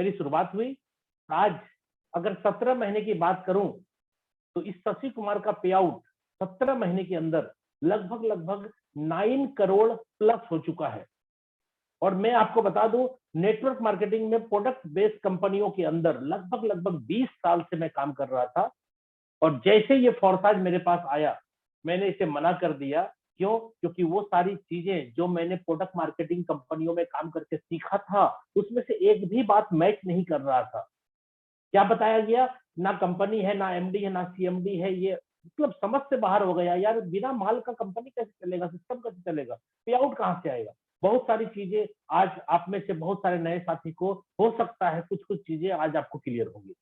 मेरी शुरुआत हुई। आज अगर 17 महीने की बात करूं तो इस शशि कुमार का पे आउट 17 महीने के अंदर लगभग लगभग 9 करोड़ प्लस हो चुका है। और मैं आपको बता दूं, नेटवर्क मार्केटिंग में प्रोडक्ट बेस्ड कंपनियों के अंदर लगभग लगभग 20 साल से मैं काम कर रहा था। और जैसे ये फोर्साज मेरे पास आया, मैंने इसे मना कर दिया। क्यों? क्योंकि वो सारी चीजें जो मैंने प्रोडक्ट मार्केटिंग कंपनियों में काम करके सीखा था, उसमें से एक भी बात मैच नहीं कर रहा था। क्या बताया गया? ना कंपनी है, ना एमडी है, ना सीएमडी है। ये मतलब समझ से बाहर हो गया यार। बिना माल का कंपनी कैसे चलेगा, सिस्टम कैसे चलेगा, पे आउट कहां से आएगा? बहुत सारी चीजें आज आप में से बहुत सारे नए साथी को हो सकता है कुछ कुछ चीजें आज आपको क्लियर होंगी।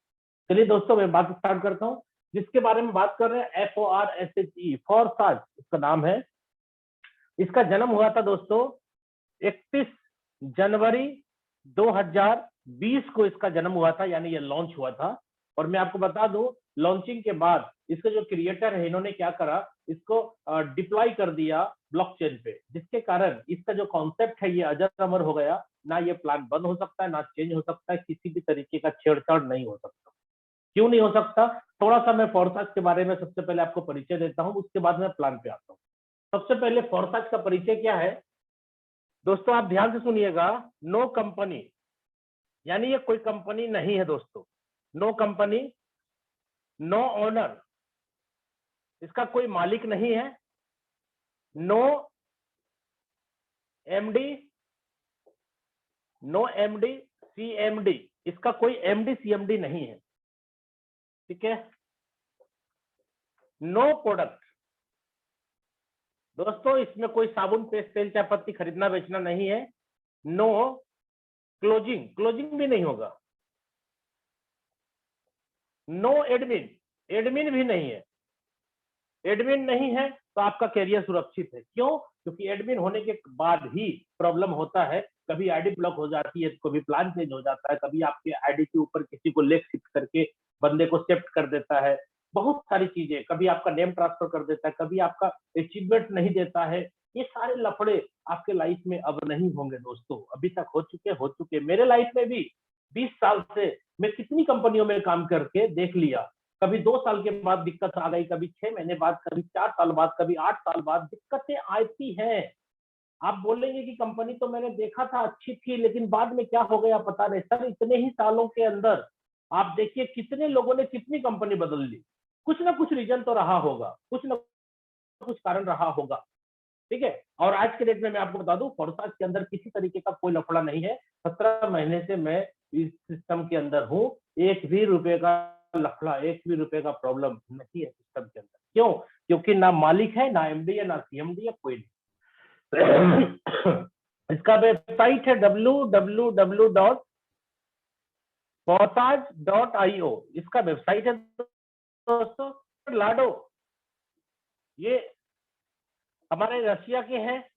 चलिए दोस्तों, मैं बात स्टार्ट करता हूँ। जिसके बारे में बात कर रहे हैं, FORSHE, फोर्साज इसका नाम है। इसका जन्म हुआ था दोस्तों 31 जनवरी 2020 को इसका जन्म हुआ था, यानी ये लॉन्च हुआ था। और मैं आपको बता दूं, लॉन्चिंग के बाद इसके जो क्रिएटर है, इन्होंने क्या करा, इसको डिप्लॉय कर दिया ब्लॉकचेन पे, जिसके कारण इसका जो कॉन्सेप्ट है ये अजर अमर हो गया। ना ये प्लान बंद हो सकता है, ना चेंज हो सकता है, किसी भी तरीके का छेड़छाड़ नहीं हो सकता। क्यों नहीं हो सकता? थोड़ा सा मैं फोर्साज के बारे में सबसे पहले आपको परिचय देता हूं, उसके बाद मैं प्लान पे आता हूँ। सबसे पहले फोर्साज का परिचय क्या है दोस्तों, आप ध्यान से सुनिएगा। नो कंपनी, यानी ये कोई कंपनी नहीं है दोस्तों। नो कंपनी, नो ओनर, इसका कोई मालिक नहीं है। No MD, no MD CMD, इसका कोई एमडी सीएमडी नहीं है। ठीक है। नो प्रोडक्ट, दोस्तों इसमें कोई साबुन, पेस्ट, तेल, चाय पत्ती खरीदना बेचना नहीं है। नो क्लोजिंग, क्लोजिंग भी नहीं होगा। नो एडमिन, एडमिन भी नहीं है। एडमिन नहीं है तो आपका कैरियर सुरक्षित है। क्यों? क्योंकि एडमिन होने के बाद ही प्रॉब्लम होता है। कभी आईडी ब्लॉक हो जाती है, कभी प्लान चेंज हो जाता है, कभी आपके आईडी के ऊपर किसी को लेग शिफ्ट करके बंदे को शिफ्ट कर देता है। बहुत सारी चीजें, कभी आपका नेम ट्रांसफर कर देता है, कभी आपका अचीवमेंट नहीं देता है। ये सारे लफड़े आपके लाइफ में अब नहीं होंगे दोस्तों। अभी तक हो चुके। मेरे लाइफ में भी 20 साल से मैं कितनी कंपनियों में काम करके देख लिया। कभी 2 साल के बाद दिक्कत आ गई, कभी 6 महीने बाद, कभी 4 साल बाद, कभी 8 साल बाद दिक्कतें आती हैं। आप बोलेंगे कि कंपनी तो मैंने देखा था अच्छी थी, लेकिन बाद में क्या हो गया पता नहीं। सर इतने ही सालों के अंदर आप देखिए कितने लोगों ने कितनी कंपनी बदल ली। कुछ ना कुछ रीजन तो रहा होगा, कुछ ना कुछ कारण रहा होगा। ठीक है। और आज के डेट में मैं आपको बता दूं, फोर्साज के अंदर किसी तरीके का कोई लफड़ा नहीं है। 17 महीने से मैं इस सिस्टम के अंदर हूं। एक भी रुपए का लफड़ा, एक भी रुपए का प्रॉब्लम नहीं है सिस्टम के अंदर। क्यों? क्योंकि ना मालिक है, ना एमडी है, ना सीएमडी है, कोई नहीं। इसका वेबसाइट है www.forsaj.io, इसका वेबसाइट है दोस्तों। लाडो ये हमारे रशिया के हैं,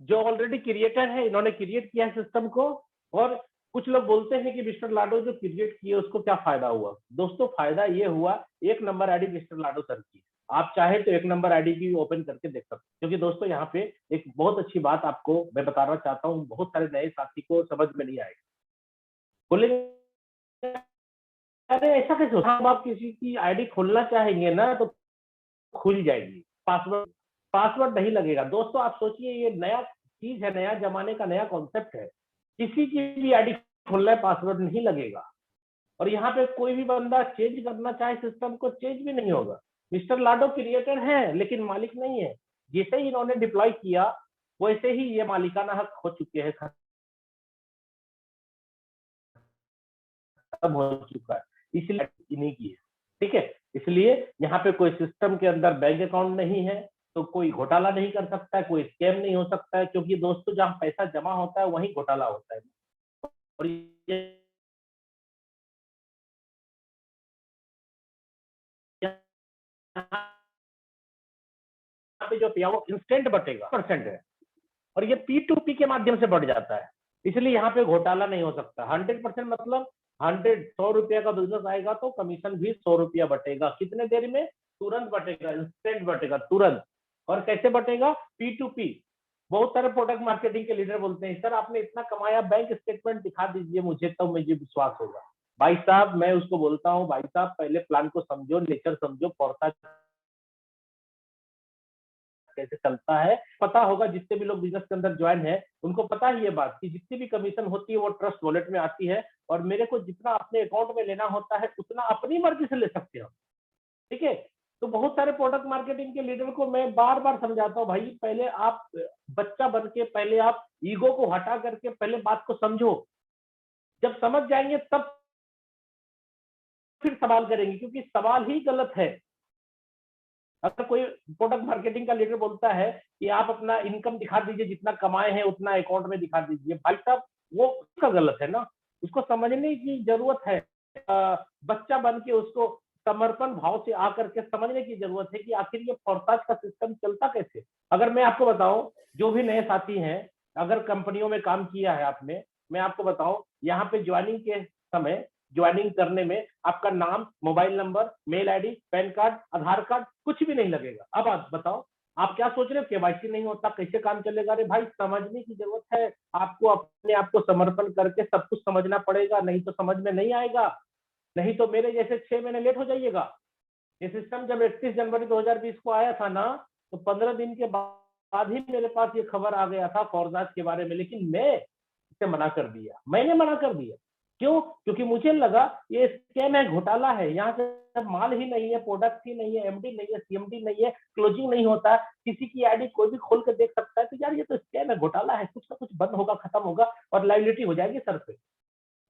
जो ऑलरेडी क्रिएटर है। इन्होंने क्रिएट किया सिस्टम को। और कुछ लोग बोलते हैं कि मिस्टर लाडो जो क्रिएट किए उसको क्या फायदा हुआ। दोस्तों फायदा ये हुआ, एक नंबर आईडी मिस्टर लाडो सर की। आप चाहे तो एक नंबर आईडी की ओपन करके देख सकते हैं। क्योंकि दोस्तों यहाँ पे एक बहुत अच्छी बात आपको मैं बताना चाहता हूँ, बहुत सारे नए साथी को समझ में नहीं आएगा। बोलेंगे अरे ऐसा कैसे होता है? आप किसी की आईडी खोलना चाहेंगे ना तो खुल जाएगी, पासवर्ड पासवर्ड नहीं लगेगा। दोस्तों आप सोचिए, ये नया चीज है, नया जमाने का नया कॉन्सेप्ट है। किसी की भी आईडी खोलना है, पासवर्ड नहीं लगेगा। और यहाँ पे कोई भी बंदा चेंज करना चाहे सिस्टम को, चेंज भी नहीं होगा। मिस्टर लाडो क्रिएटर है लेकिन मालिक नहीं है। जैसे ही इन्होंने डिप्लॉय किया वैसे ही ये मालिकाना हक हो चुके हैं, खत्म हो चुका है। इसलिए इन्हीं की है। ठीक है। इसलिए यहाँ पे कोई सिस्टम के अंदर बैंक अकाउंट नहीं है तो कोई घोटाला नहीं कर सकता है, कोई स्कैम नहीं हो सकता है। क्योंकि दोस्तों जहाँ पैसा जमा होता है वहीं घोटाला होता है। और यहाँ पे जो पे आउट इंस्टेंट बटेगा परसेंट है, और ये P2P के माध्यम से बढ़ जाता है। इसलिए यहाँ पे घोटाला नहीं हो सकता। 100% मतलब 100 रुपया का बिजनेस आएगा तो कमीशन भी 100 रुपया बटेगा। कितने देर में? तुरंत बटेगा, इंस्टेंट बटेगा, तुरंत। और कैसे बटेगा? P2P, बहुत सारे प्रोडक्ट मार्केटिंग के लीडर बोलते हैं सर आपने इतना कमाया, बैंक स्टेटमेंट दिखा दीजिए मुझे तब मुझे विश्वास होगा। भाई साहब मैं उसको बोलता हूँ भाई साहब पहले प्लान को समझो, नेचर समझो, फोरकास्ट कैसे चलता है पता होगा। जितने भी लोग बिजनेस के अंदर ज्वाइन है उनको पता ही ये बात कि जितनी भी कमीशन होती है वो ट्रस्ट वॉलेट में आती है, और मेरे को जितना अपने अकाउंट में लेना होता है उतना अपनी मर्जी से ले सकते हो। ठीक है, तो बहुत सारे प्रोडक्ट मार्केटिंग के लीडर को मैं बार बार समझाता हूँ भाई पहले आप बच्चा बन के, पहले आप ईगो को हटा करके पहले बात को समझो। जब समझ जाएंगे तब फिर सवाल करेंगे, क्योंकि सवाल ही गलत है। अगर कोई प्रोडक्ट मार्केटिंग का लीडर बोलता है कि आप अपना इनकम दिखा दीजिए, जितना कमाए हैं उतना अकाउंट में दिखा दीजिए, भाई साहब वो उसका गलत है ना, उसको समझने की जरूरत है। बच्चा बन के उसको समर्पण भाव से आकर के समझने की जरूरत है कि आखिर ये फोरकास्ट का सिस्टम चलता कैसे। अगर मैं आपको बताऊं, जो भी नए साथी हैं, अगर कंपनियों में काम किया है आपने, मैं आपको बताऊं यहाँ पे ज्वाइनिंग के समय, ज्वाइनिंग करने में आपका नाम, mobile number, mail ID, PAN card, Aadhaar card कुछ भी नहीं लगेगा। अब आप बताओ आप क्या सोच रहे हो, केवाईसी नहीं होता कैसे काम चलेगा? अरे भाई समझने की जरूरत है, आपको अपने आप को समर्पण करके सब कुछ समझना पड़ेगा, नहीं तो समझ में नहीं आएगा, नहीं तो मेरे जैसे 6 महीने लेट हो जाइएगा। ये सिस्टम जब 31 जनवरी 2020 को आया था ना, तो 15 दिन के बाद ही मेरे पास ये खबर आ गया था फोरकास्ट के बारे में, लेकिन मैं इसे मना कर दिया, मैंने मना कर दिया। क्यों? क्योंकि मुझे लगा ये स्कैम है, घोटाला है, यहाँ से माल ही नहीं है, प्रोडक्ट ही नहीं है, एमडी नहीं है, सीएमडी नहीं है, क्लोजिंग नहीं होता, किसी की आईडी कोई भी खोल कर देख सकता है, तो यार ये तो स्कैम है, घोटाला है, कुछ ना कुछ बंद होगा, खत्म होगा और लाइबिलिटी हो जाएगी सर पे।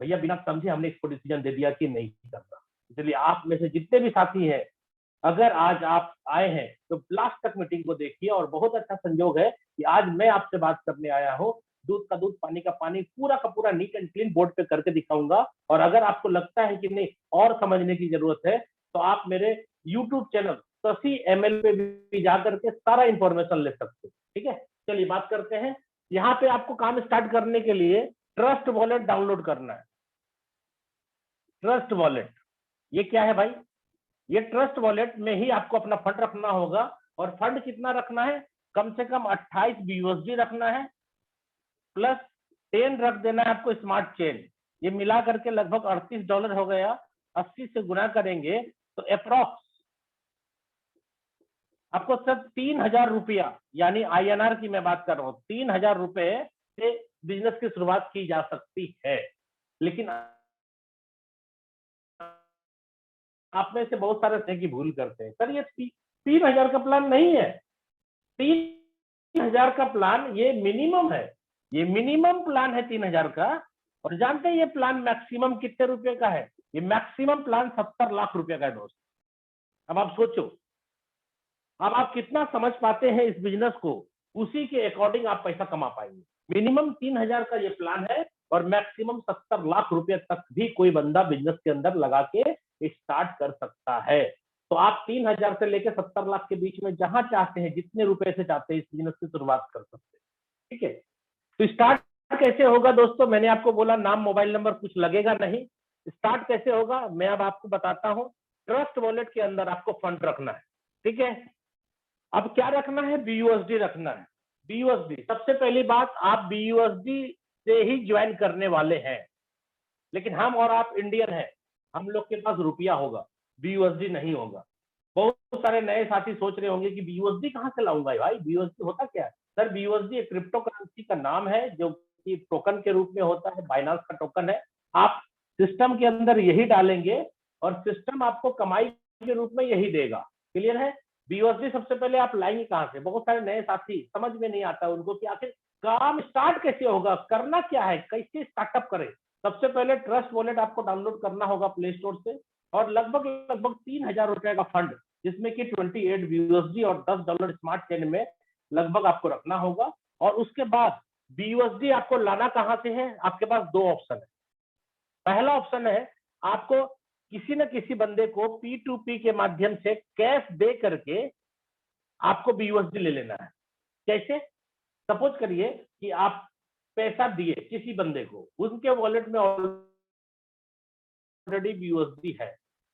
भैया बिना समझे हमने इसको डिसीजन दे दिया कि नहीं करना। इसलिए आप में से जितने भी साथी हैं, अगर आज आप आए हैं तो लास्ट तक मीटिंग को देखिए, और बहुत अच्छा संयोग है कि आज मैं आपसे बात करने आया हूँ। दूध का दूध, पानी का पानी, पूरा का पूरा नीट एंड क्लीन बोर्ड पे करके दिखाऊंगा। और अगर आपको लगता है कि नहीं और समझने की जरूरत है, तो आप मेरे यूट्यूब चैनल शशि ML पे भी जाकर के सारा इंफॉर्मेशन ले सकते हैं। ठीक है, चलिए बात करते हैं। यहाँ पे आपको काम स्टार्ट करने के लिए ट्रस्ट वॉलेट डाउनलोड करना है। ट्रस्ट वॉलेट ये क्या है भाई? ये ट्रस्ट वॉलेट में ही आपको अपना फंड रखना होगा। और फंड कितना रखना है? कम से कम 28 BUSD रखना है, प्लस 10 रख देना है आपको स्मार्ट चेन। ये मिला करके लगभग $38 हो गया। 80 से गुना करेंगे तो अप्रोक्स आपको सिर्फ 3000 रुपया, यानी INR की मैं बात कर रहा हूँ, 3000 रुपए से बिजनेस की शुरुआत की जा सकती है। लेकिन आप में से बहुत सारे की भूल करते हैं, सर ये 3000 का प्लान नहीं है। 3000 का प्लान ये मिनिमम है, ये मिनिमम प्लान है 3000 का। और जानते हैं ये प्लान मैक्सिमम कितने रुपए का है? ये मैक्सिमम प्लान 70 लाख रुपए का है दोस्त। अब आप सोचो, अब आप कितना समझ पाते हैं इस बिजनेस को, उसी के अकॉर्डिंग आप पैसा कमा पाएंगे। मिनिमम 3000 का ये प्लान है, और मैक्सिमम 70 लाख रुपए तक भी कोई बंदा बिजनेस के अंदर लगा के स्टार्ट कर सकता है। तो आप 3000 से लेकर 70 लाख के बीच में जहां चाहते हैं, जितने रुपए से चाहते हैं, इस बिजनेस की शुरुआत कर सकते हैं। ठीक है, तो स्टार्ट कैसे होगा दोस्तों? मैंने आपको बोला नाम, मोबाइल नंबर कुछ लगेगा नहीं। स्टार्ट कैसे होगा मैं अब आपको बताता हूं। ट्रस्ट वॉलेट के अंदर आपको फंड रखना है। ठीक है, अब क्या रखना है? BUSD रखना है। BUSD सबसे पहली बात, आप BUSD से ही ज्वाइन करने वाले हैं। लेकिन हम और आप इंडियन हैं, हम लोग के पास रुपया होगा, BUSD नहीं होगा। बहुत सारे नए साथी सोच रहे होंगे कि BUSD कहां से लाऊंगा भाई, BUSD होता क्या है? सर BUSD एक क्रिप्टो करेंसी का नाम है, जो कि टोकन के रूप में होता है, बाइनांस का टोकन है। आप सिस्टम के अंदर यही डालेंगे और सिस्टम आपको कमाई के रूप में यही देगा। क्लियर है? BUSD सबसे पहले आप लाएंगे कहां से? बहुत सारे नए साथी समझ में नहीं आता उनको कि आखिर काम स्टार्ट कैसे होगा, करना क्या है, कैसे स्टार्टअप करें। सबसे पहले ट्रस्ट वॉलेट आपको डाउनलोड करना होगा प्ले स्टोर से, और लगभग 3000 रुपए का फंड, जिसमें कि 28 BUSD और $10 स्मार्ट चेन में लगभग आपको रखना होगा। और उसके बाद BUSD आपको लाना कहां से है? आपके पास दो ऑप्शन है। पहला ऑप्शन है आपको किसी न किसी बंदे को P2P के माध्यम से कैश दे करके आपको BUSD ले लेना है। कैसे? सपोज करिए कि आप पैसा दिए किसी बंदे को, उनके वॉलेट में ऑलरेडी BUSD है,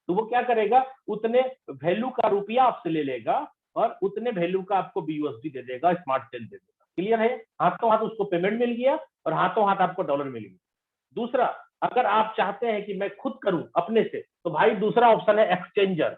तो वो क्या करेगा, उतने वैल्यू का रुपया आपसे ले लेगा और उतने वैल्यू का आपको BUSD दे देगा, स्मार्ट चेन दे देगा। क्लियर है? हाथों हाथ उसको पेमेंट मिल गया और हाथों हाथ आपको डॉलर मिल गया। दूसरा, अगर आप चाहते हैं कि मैं खुद करूं अपने से, तो भाई दूसरा ऑप्शन है एक्सचेंजर।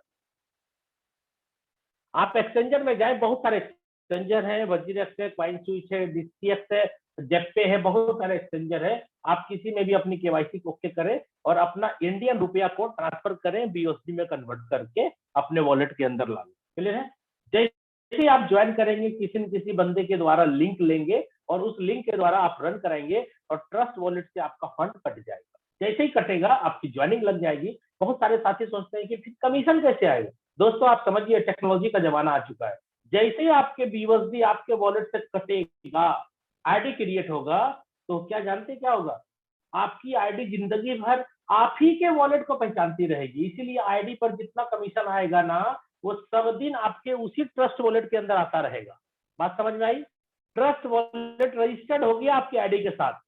आप एक्सचेंजर में जाए, बहुत सारे एक्सचेंजर है, वजीरेक्स है, क्वाइन स्विच है, डीसीएक्स है, जेपे है, बहुत सारे एक्सचेंजर है। आप किसी में भी अपनी केवाईसी ओके करें और अपना इंडियन रुपया को ट्रांसफर करें, बीओसी में कन्वर्ट करके अपने वॉलेट के अंदर ला लें। क्लियर है? जैसे ही आप ज्वाइन करेंगे, किसी न किसी बंदे के द्वारा लिंक लेंगे और उस लिंक के द्वारा आप रन कराएंगे और ट्रस्ट वॉलेट से आपका फंड कट जाएगा। जैसे ही कटेगा आपकी ज्वाइनिंग लग जाएगी। बहुत सारे साथी सोचते हैं कि फिर कमीशन कैसे आएगा। दोस्तों आप समझिए, टेक्नोलॉजी का जमाना आ चुका है। जैसे ही आपके बीयूएसडी आपके वॉलेट से कटेगा, आईडी क्रिएट होगा, तो क्या जानते क्या होगा? आपकी आईडी जिंदगी भर आप ही के वॉलेट को पहचानती रहेगी। इसीलिए आईडी पर जितना कमीशन आएगा ना, वो सब दिन आपके उसी ट्रस्ट वॉलेट के अंदर आता रहेगा। बात समझ में आई? ट्रस्ट वॉलेट रजिस्टर्ड हो गया आपकी आईडी के साथ,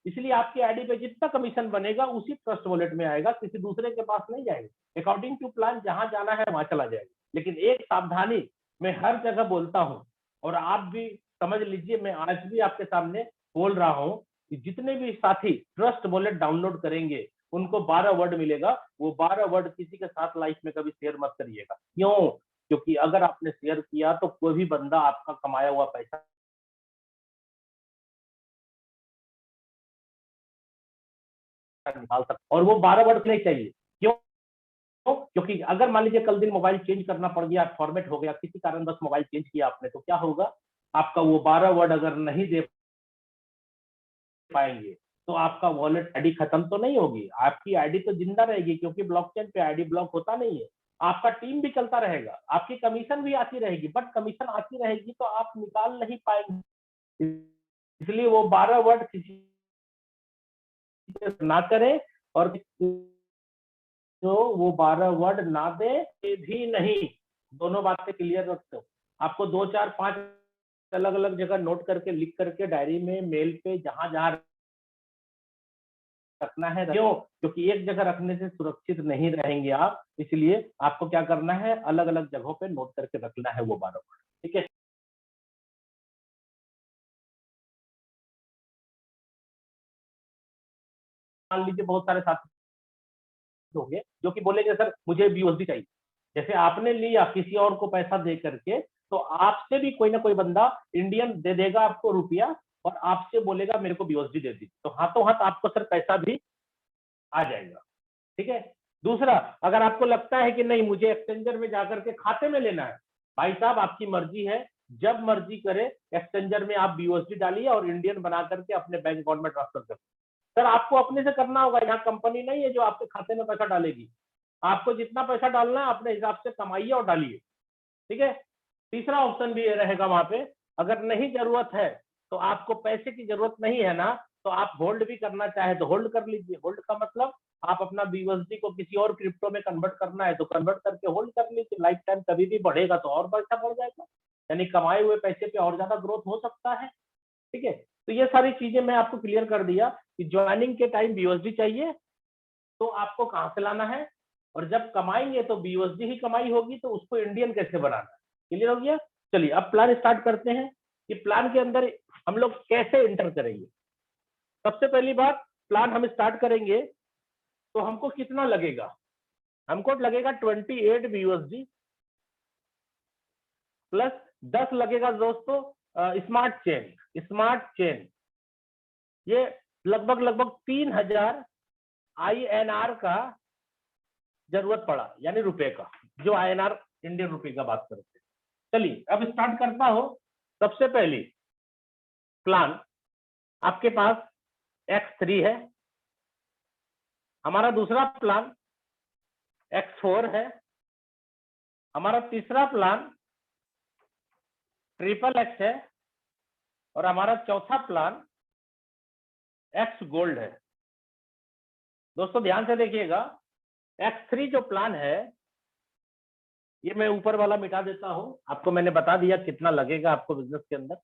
इसलिए आपकी आईडी पे जितना कमीशन बनेगा उसी ट्रस्ट वॉलेट में आएगा, किसी दूसरे के पास नहीं जाएगा। अकॉर्डिंग टू प्लान जहां जाना है वहां चला जाएगा। लेकिन एक सावधानी मैं हर जगह बोलता हूं और आप भी समझ लीजिए, मैं आज भी आपके सामने बोल रहा हूं कि जितने भी साथी ट्रस्ट वॉलेट डाउनलोड करेंगे उनको 12 वर्ड मिलेगा। वो 12 वर्ड किसी के साथ लाइफ में कभी शेयर मत करिएगा। क्यों? क्योंकि अगर आपने शेयर किया तो कोई भी बंदा आपका कमाया हुआ पैसा निकाल सकता, और वो 12 वर्ड नहीं चाहिए। क्यों? क्योंकि अगर मान लीजिए कल दिन मोबाइल चेंज करना पड़ गया, फॉर्मेट हो गया, किसी कारण बस मोबाइल चेंज किया आपने, तो क्या होगा? आपका वो 12 वर्ड अगर नहीं दे पाएंगे तो आपका वॉलेट आईडी खत्म तो नहीं होगी, आपकी आईडी तो जिंदा रहेगी, क्योंकि ब्लॉकचेन पे आईडी ब्लॉक होता नहीं है। आपका टीम भी चलता रहेगा, आपकी कमीशन भी आती रहेगी, बट कमीशन आती रहेगी तो आप निकाल नहीं पाएंगे। इसलिए वो 12 वर्ड किसी ना करें, और जो वो 12 वर्ड ना दे भी नहीं। दोनों बातें क्लियर रखते हो। आपको 2 4 5 अलग अलग जगह नोट करके, लिख करके, डायरी में, मेल पे, जहां जहां रखना है। क्यों? क्योंकि एक जगह रखने से सुरक्षित नहीं रहेंगे आप। इसलिए आपको क्या करना है, अलग अलग जगहों पे नोट करके रखना है वो 12 वर्ड। ठीक है? मान लीजिए बहुत सारे साथी होंगे जो कि बोलेंगे सर मुझे बीओएसडी चाहिए। जैसे आपने लिया किसी और को पैसा दे करके, तो आपसे भी कोई ना कोई बंदा इंडियन दे देगा आपको रुपया और आपसे बोलेगा मेरे को बीओएसडी दे दी, तो हाथों हाथ आपको सर पैसा भी आ जाएगा। ठीक है? दूसरा, अगर आपको लगता है कि नहीं मुझे एक्सचेंजर में जाकर के खाते में लेना है, भाई साहब आपकी मर्जी है, जब मर्जी करे एक्सचेंजर में आप बीओएसडी डालिए और इंडियन बना करके अपने बैंक अकाउंट में ट्रांसफर कर। सर आपको अपने से करना होगा, यहाँ कंपनी नहीं है जो आपके खाते में पैसा डालेगी। आपको जितना पैसा डालना है अपने हिसाब से कमाइए और डालिए। ठीक है? तीसरा ऑप्शन भी ये रहेगा वहां पे, अगर नहीं जरूरत है, तो आपको पैसे की जरूरत नहीं है ना, तो आप होल्ड भी करना चाहे तो होल्ड कर लीजिए। होल्ड का मतलब आप अपना बीयूएसडी को किसी और क्रिप्टो में कन्वर्ट करना है तो कन्वर्ट करके होल्ड कर लीजिए। लाइफ टाइम कभी भी बढ़ेगा तो और पैसा बढ़ जाएगा, यानी कमाए हुए पैसे पे और ज्यादा ग्रोथ हो सकता है। ठीक है? तो ये सारी चीजें मैं आपको क्लियर कर दिया कि ज्वाइनिंग के टाइम बीयूएसडी चाहिए तो आपको कहां से लाना है, और जब कमाएंगे तो बीयूएसडी ही कमाई होगी, तो उसको इंडियन कैसे बनाना है। क्लियर हो गया? चलिए अब प्लान स्टार्ट करते हैं कि प्लान के अंदर हम लोग कैसे इंटर करेंगे। सबसे पहली बात, प्लान हम स्टार्ट करेंगे तो हमको कितना लगेगा? हमको लगेगा 28 बीयूएसडी प्लस 10 लगेगा दोस्तों स्मार्ट चेन। स्मार्ट चेन ये लगभग लगभग 3000 आईएनआर का जरूरत पड़ा, यानी रुपए का, जो आईएनआर इंडियन रुपए का बात करते हैं। चलिए अब स्टार्ट करता हो। सबसे पहली प्लान आपके पास X3 है, हमारा दूसरा प्लान X4 है, हमारा तीसरा प्लान XXX है, और हमारा चौथा प्लान X गोल्ड है। दोस्तों ध्यान से देखिएगा, X3 जो प्लान है, ये मैं ऊपर वाला मिटा देता हूं, आपको मैंने बता दिया कितना लगेगा आपको बिजनेस के अंदर।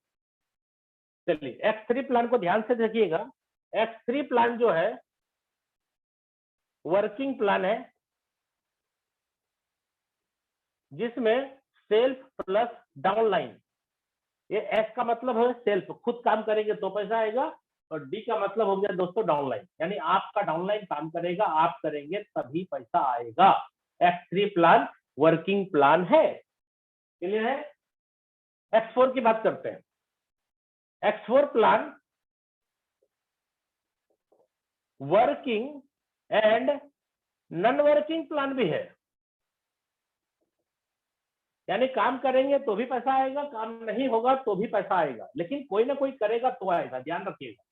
चलिए X3 प्लान को ध्यान से देखिएगा। X3 प्लान जो है वर्किंग प्लान है, जिसमें सेल्फ प्लस डाउनलाइन ये एस का मतलब है सेल्फ, खुद काम करेंगे तो पैसा आएगा, और डी का मतलब हो गया दोस्तों डाउनलाइन, यानी आपका डाउनलाइन काम करेगा, आप करेंगे तभी पैसा आएगा। X3 प्लान वर्किंग प्लान है, क्लियर है। X4 की बात करते हैं। X4 plan working and non working plan भी है, यानी काम करेंगे तो भी पैसा आएगा, काम नहीं होगा तो भी पैसा आएगा, लेकिन कोई ना कोई करेगा तो आएगा, ध्यान रखिएगा।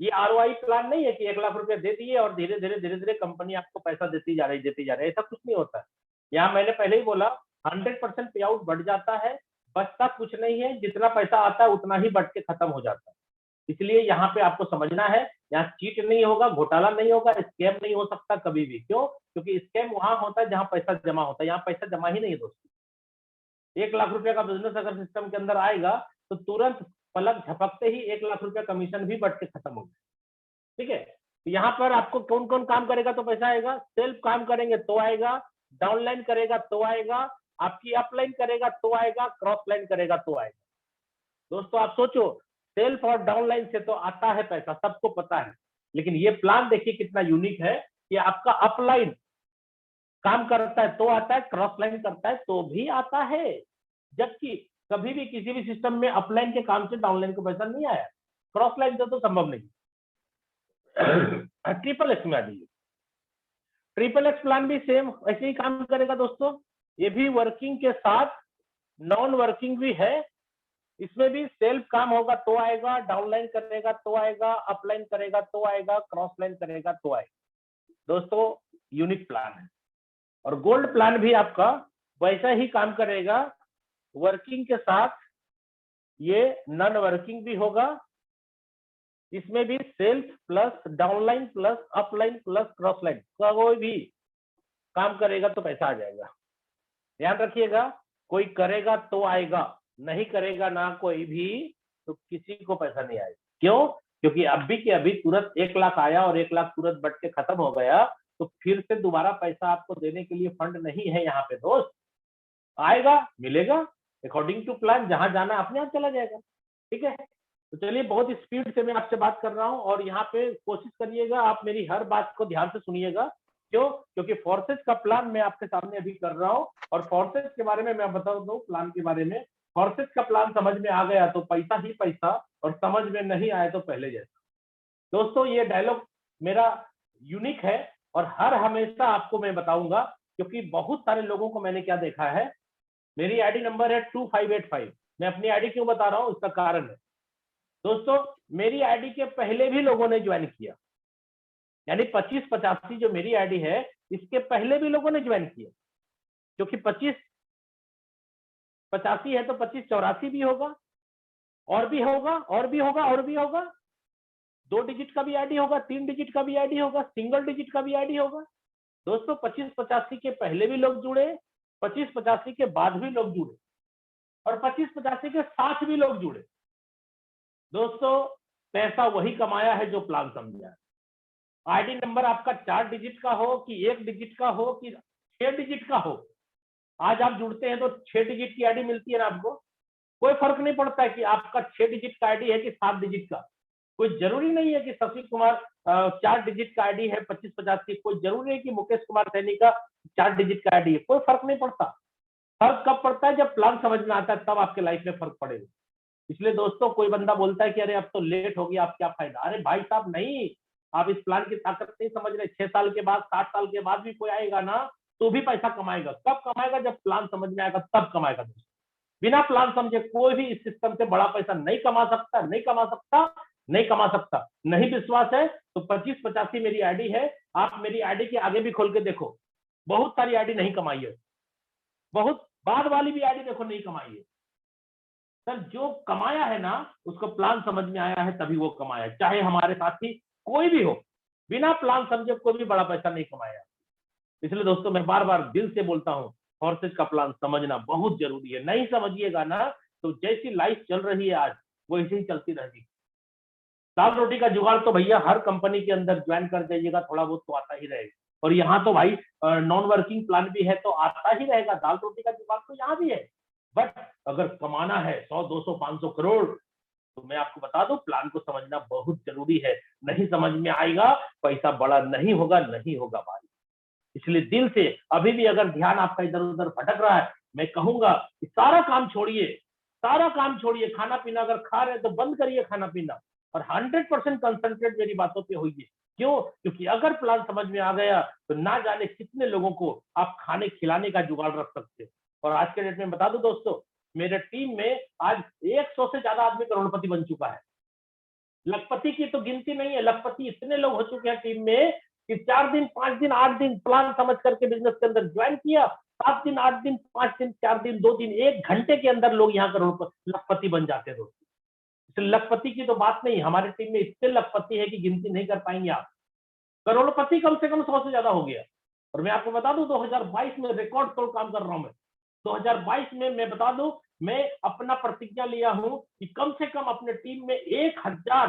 ये ROI प्लान नहीं है कि 1 लाख रुपए दे दिए और धीरे धीरे कंपनी आपको पैसा देती जा रही, ऐसा कुछ नहीं होता है। यहाँ मैंने पहले ही बोला 100% पे आउट बढ़ जाता है, बचता कुछ नहीं है, जितना पैसा आता है उतना ही बढ़ के खत्म हो जाता है। इसलिए यहाँ पे आपको समझना है, यहाँ चीट नहीं होगा, घोटाला नहीं होगा, स्कैम नहीं हो सकता कभी भी। क्यों? क्योंकि स्कैम वहां होता है जहां पैसा जमा होता है, यहाँ पैसा जमा ही नहीं है दोस्तों। 1 लाख रुपए का बिजनेस अगर सिस्टम के अंदर आएगा तो तुरंत पलक झपकते ही 1 लाख रुपया कमीशन भी बढ़ के खत्म हो गया, ठीक है। तो यहाँ पर आपको कौन कौन काम करेगा तो पैसा आएगा? सेल्फ काम करेंगे तो आएगा, डाउनलाइन करेगा तो आएगा, आपकी अपलाइन करेगा तो आएगा, क्रॉस लाइन करेगा तो आएगा। दोस्तों आप सोचो, सेल्फ और डाउनलाइन से तो आता है पैसा, सबको पता है, लेकिन ये प्लान देखिए कितना यूनिक है कि आपका अपलाइन काम करता है तो आता है, क्रॉस लाइन करता है तो भी आता है। जबकि कभी भी किसी भी सिस्टम में अपलाइन के काम से डाउनलाइन को पैसा नहीं आया, क्रॉस लाइन से तो संभव नहीं। ट्रिपल एक्स में आ जाइए। ट्रिपल एक्स प्लान भी सेम ऐसे ही काम करेगा दोस्तों, ये भी वर्किंग के साथ नॉन वर्किंग भी है। इसमें भी सेल्फ काम होगा तो आएगा, डाउनलाइन करेगा तो आएगा, अपलाइन करेगा तो आएगा, क्रॉस लाइन करेगा तो आएगा। दोस्तों यूनिक प्लान है। और गोल्ड प्लान भी आपका वैसा ही काम करेगा, वर्किंग के साथ ये नॉन वर्किंग भी होगा। इसमें भी self plus downline plus upline plus cross line, कोई भी काम करेगा तो पैसा आ जाएगा। ध्यान रखिएगा, कोई करेगा तो आएगा, नहीं करेगा ना कोई भी तो किसी को पैसा नहीं आएगा। क्यों? क्योंकि अभी के अभी तुरंत 1 लाख आया और 1 लाख तुरंत बढ़ के खत्म हो गया, तो फिर से दोबारा पैसा आपको देने के लिए फंड नहीं है यहाँ पे दोस्त। आएगा, मिलेगा, अकॉर्डिंग टू प्लान, जहां जाना अपने आप चला जाएगा, ठीक है। तो चलिए, बहुत स्पीड से मैं आपसे बात कर रहा हूँ और यहाँ पे कोशिश करिएगा आप मेरी हर बात को ध्यान से सुनिएगा। क्यों? क्योंकि फोर्सेज का प्लान मैं आपके सामने अभी कर रहा हूँ, और फोर्सेज के बारे में मैं बता दूं प्लान के बारे में। फोर्सेज का प्लान समझ में आ गया तो पैसा ही पैसा, और समझ में नहीं आया तो पहले जैसा। दोस्तों ये डायलॉग मेरा यूनिक है और हर हमेशा आपको मैं बताऊंगा, क्योंकि बहुत सारे लोगों को मैंने क्या देखा है। मेरी आईडी नंबर है 2585। मैं अपनी आईडी क्यों बता रहा हूँ, इसका कारण है दोस्तों, मेरी आईडी के पहले भी लोगों ने ज्वाइन किया, यानी 2585 जो मेरी आईडी है इसके पहले भी लोगों ने ज्वाइन किया, क्योंकि 2585 है तो 2584 भी होगा, और भी होगा, और भी होगा, और भी होगा। 2 डिजिट का भी आईडी होगा, 3 डिजिट का भी आईडी होगा, सिंगल डिजिट का भी आईडी होगा। दोस्तों 2585 के पहले भी लोग जुड़े, 2585 के बाद भी लोग जुड़े, और 2585 के साथ भी लोग जुड़े। दोस्तों पैसा वही कमाया है जो प्लान समझा है। आईडी नंबर आपका 4 डिजिट का हो कि 1 डिजिट का हो कि 6 डिजिट का हो, आज आप जुड़ते हैं तो 6 डिजिट की आईडी मिलती है ना आपको। कोई फर्क नहीं पड़ता है कि आपका 6 डिजिट का आईडी है कि 7 डिजिट का। कोई जरूरी नहीं है कि शशि कुमार 4 डिजिट का आईडी है 2585, कोई जरूरी है कि मुकेश कुमार सैनी का 4 डिजिट का आईडी है, कोई फर्क नहीं पड़ता। फर्क कब पड़ता है? जब प्लान समझ में आता है, तब आपके लाइफ में फर्क पड़ेगा। इसलिए दोस्तों कोई बंदा बोलता है कि अरे अब तो लेट हो गया, अब क्या फायदा। अरे भाई साहब नहीं, आप इस प्लान की ताकत नहीं समझ रहे। 6 साल के बाद, 7 साल के बाद भी कोई आएगा ना तो भी पैसा कमाएगा। कब कमाएगा? जब प्लान समझ में आएगा तब कमाएगा दोस्तों। बिना प्लान समझे कोई भी इस सिस्टम से बड़ा पैसा नहीं कमा सकता, नहीं कमा सकता, नहीं कमा सकता। नहीं विश्वास है तो 2585 मेरी आईडी है, आप मेरी आईडी के आगे भी खोल के देखो, बहुत सारी आईडी नहीं कमाई है, बहुत बाद वाली भी आईडी देखो नहीं कमाई है। सर जो कमाया है ना उसको प्लान समझ में आया है तभी वो कमाया, चाहे हमारे साथी कोई भी हो, बिना प्लान समझे कोई भी बड़ा पैसा नहीं कमाया। इसलिए दोस्तों मैं बार बार दिल से बोलता हूँ, फोर्सेज का प्लान समझना बहुत जरूरी है। नहीं समझिएगा ना तो जैसी लाइफ चल रही है आज वो ऐसे ही चलती रहेगी। दाल रोटी का जुगाड़ तो भैया हर कंपनी के अंदर ज्वाइन कर जाइएगा, थोड़ा बहुत तो आता ही रहेगा। और यहाँ तो भाई नॉन वर्किंग प्लान भी है तो आता ही रहेगा। दाल रोटी का जुगाड़ तो यहाँ भी है, बट अगर कमाना है 100, 200, 500 करोड़, तो मैं आपको बता दूं प्लान को समझना बहुत जरूरी है। नहीं समझ में आएगा, पैसा बड़ा नहीं होगा, नहीं होगा भाई। इसलिए दिल से अभी भी अगर ध्यान आपका इधर उधर भटक रहा है, मैं कहूंगा कि सारा काम छोड़िए, सारा काम छोड़िए। खाना पीना अगर खा रहे हैं तो बंद करिए खाना पीना, और 100% कंसंट्रेट मेरी बातों पे होइए। क्यों? क्योंकि अगर प्लान समझ में आ गया तो ना जाने कितने लोगों को आप खाने खिलाने का जुगाड़ रख सकते हैं। और आज के डेट में बता दूं दोस्तों, मेरे टीम में आज 100 से ज्यादा आदमी करोड़पति बन चुका है। लखपति की तो गिनती नहीं है, लखपति इतने लोग हो चुके हैं टीम में कि 4 दिन 5 दिन 8 दिन प्लान समझ करके बिजनेस के अंदर ज्वाइन किया, 7 दिन 8 दिन 5 दिन 4 दिन 2 दिन 1 घंटे के अंदर लोग यहाँ करोड़पति लखपति बन जाते हैं दोस्तों। इसलिए लखपति की तो बात नहीं, हमारे टीम में इतने लखपति है कि गिनती नहीं कर पाएंगे आप। करोड़पति कम से कम 100 से ज्यादा हो गया। और मैं आपको बता दूं 2022 में रिकॉर्ड तोड़ काम कर रहा हूं मैं। 2022 में मैं बता दूं, मैं अपना प्रतिज्ञा लिया हूं कि कम से कम अपने टीम में 1000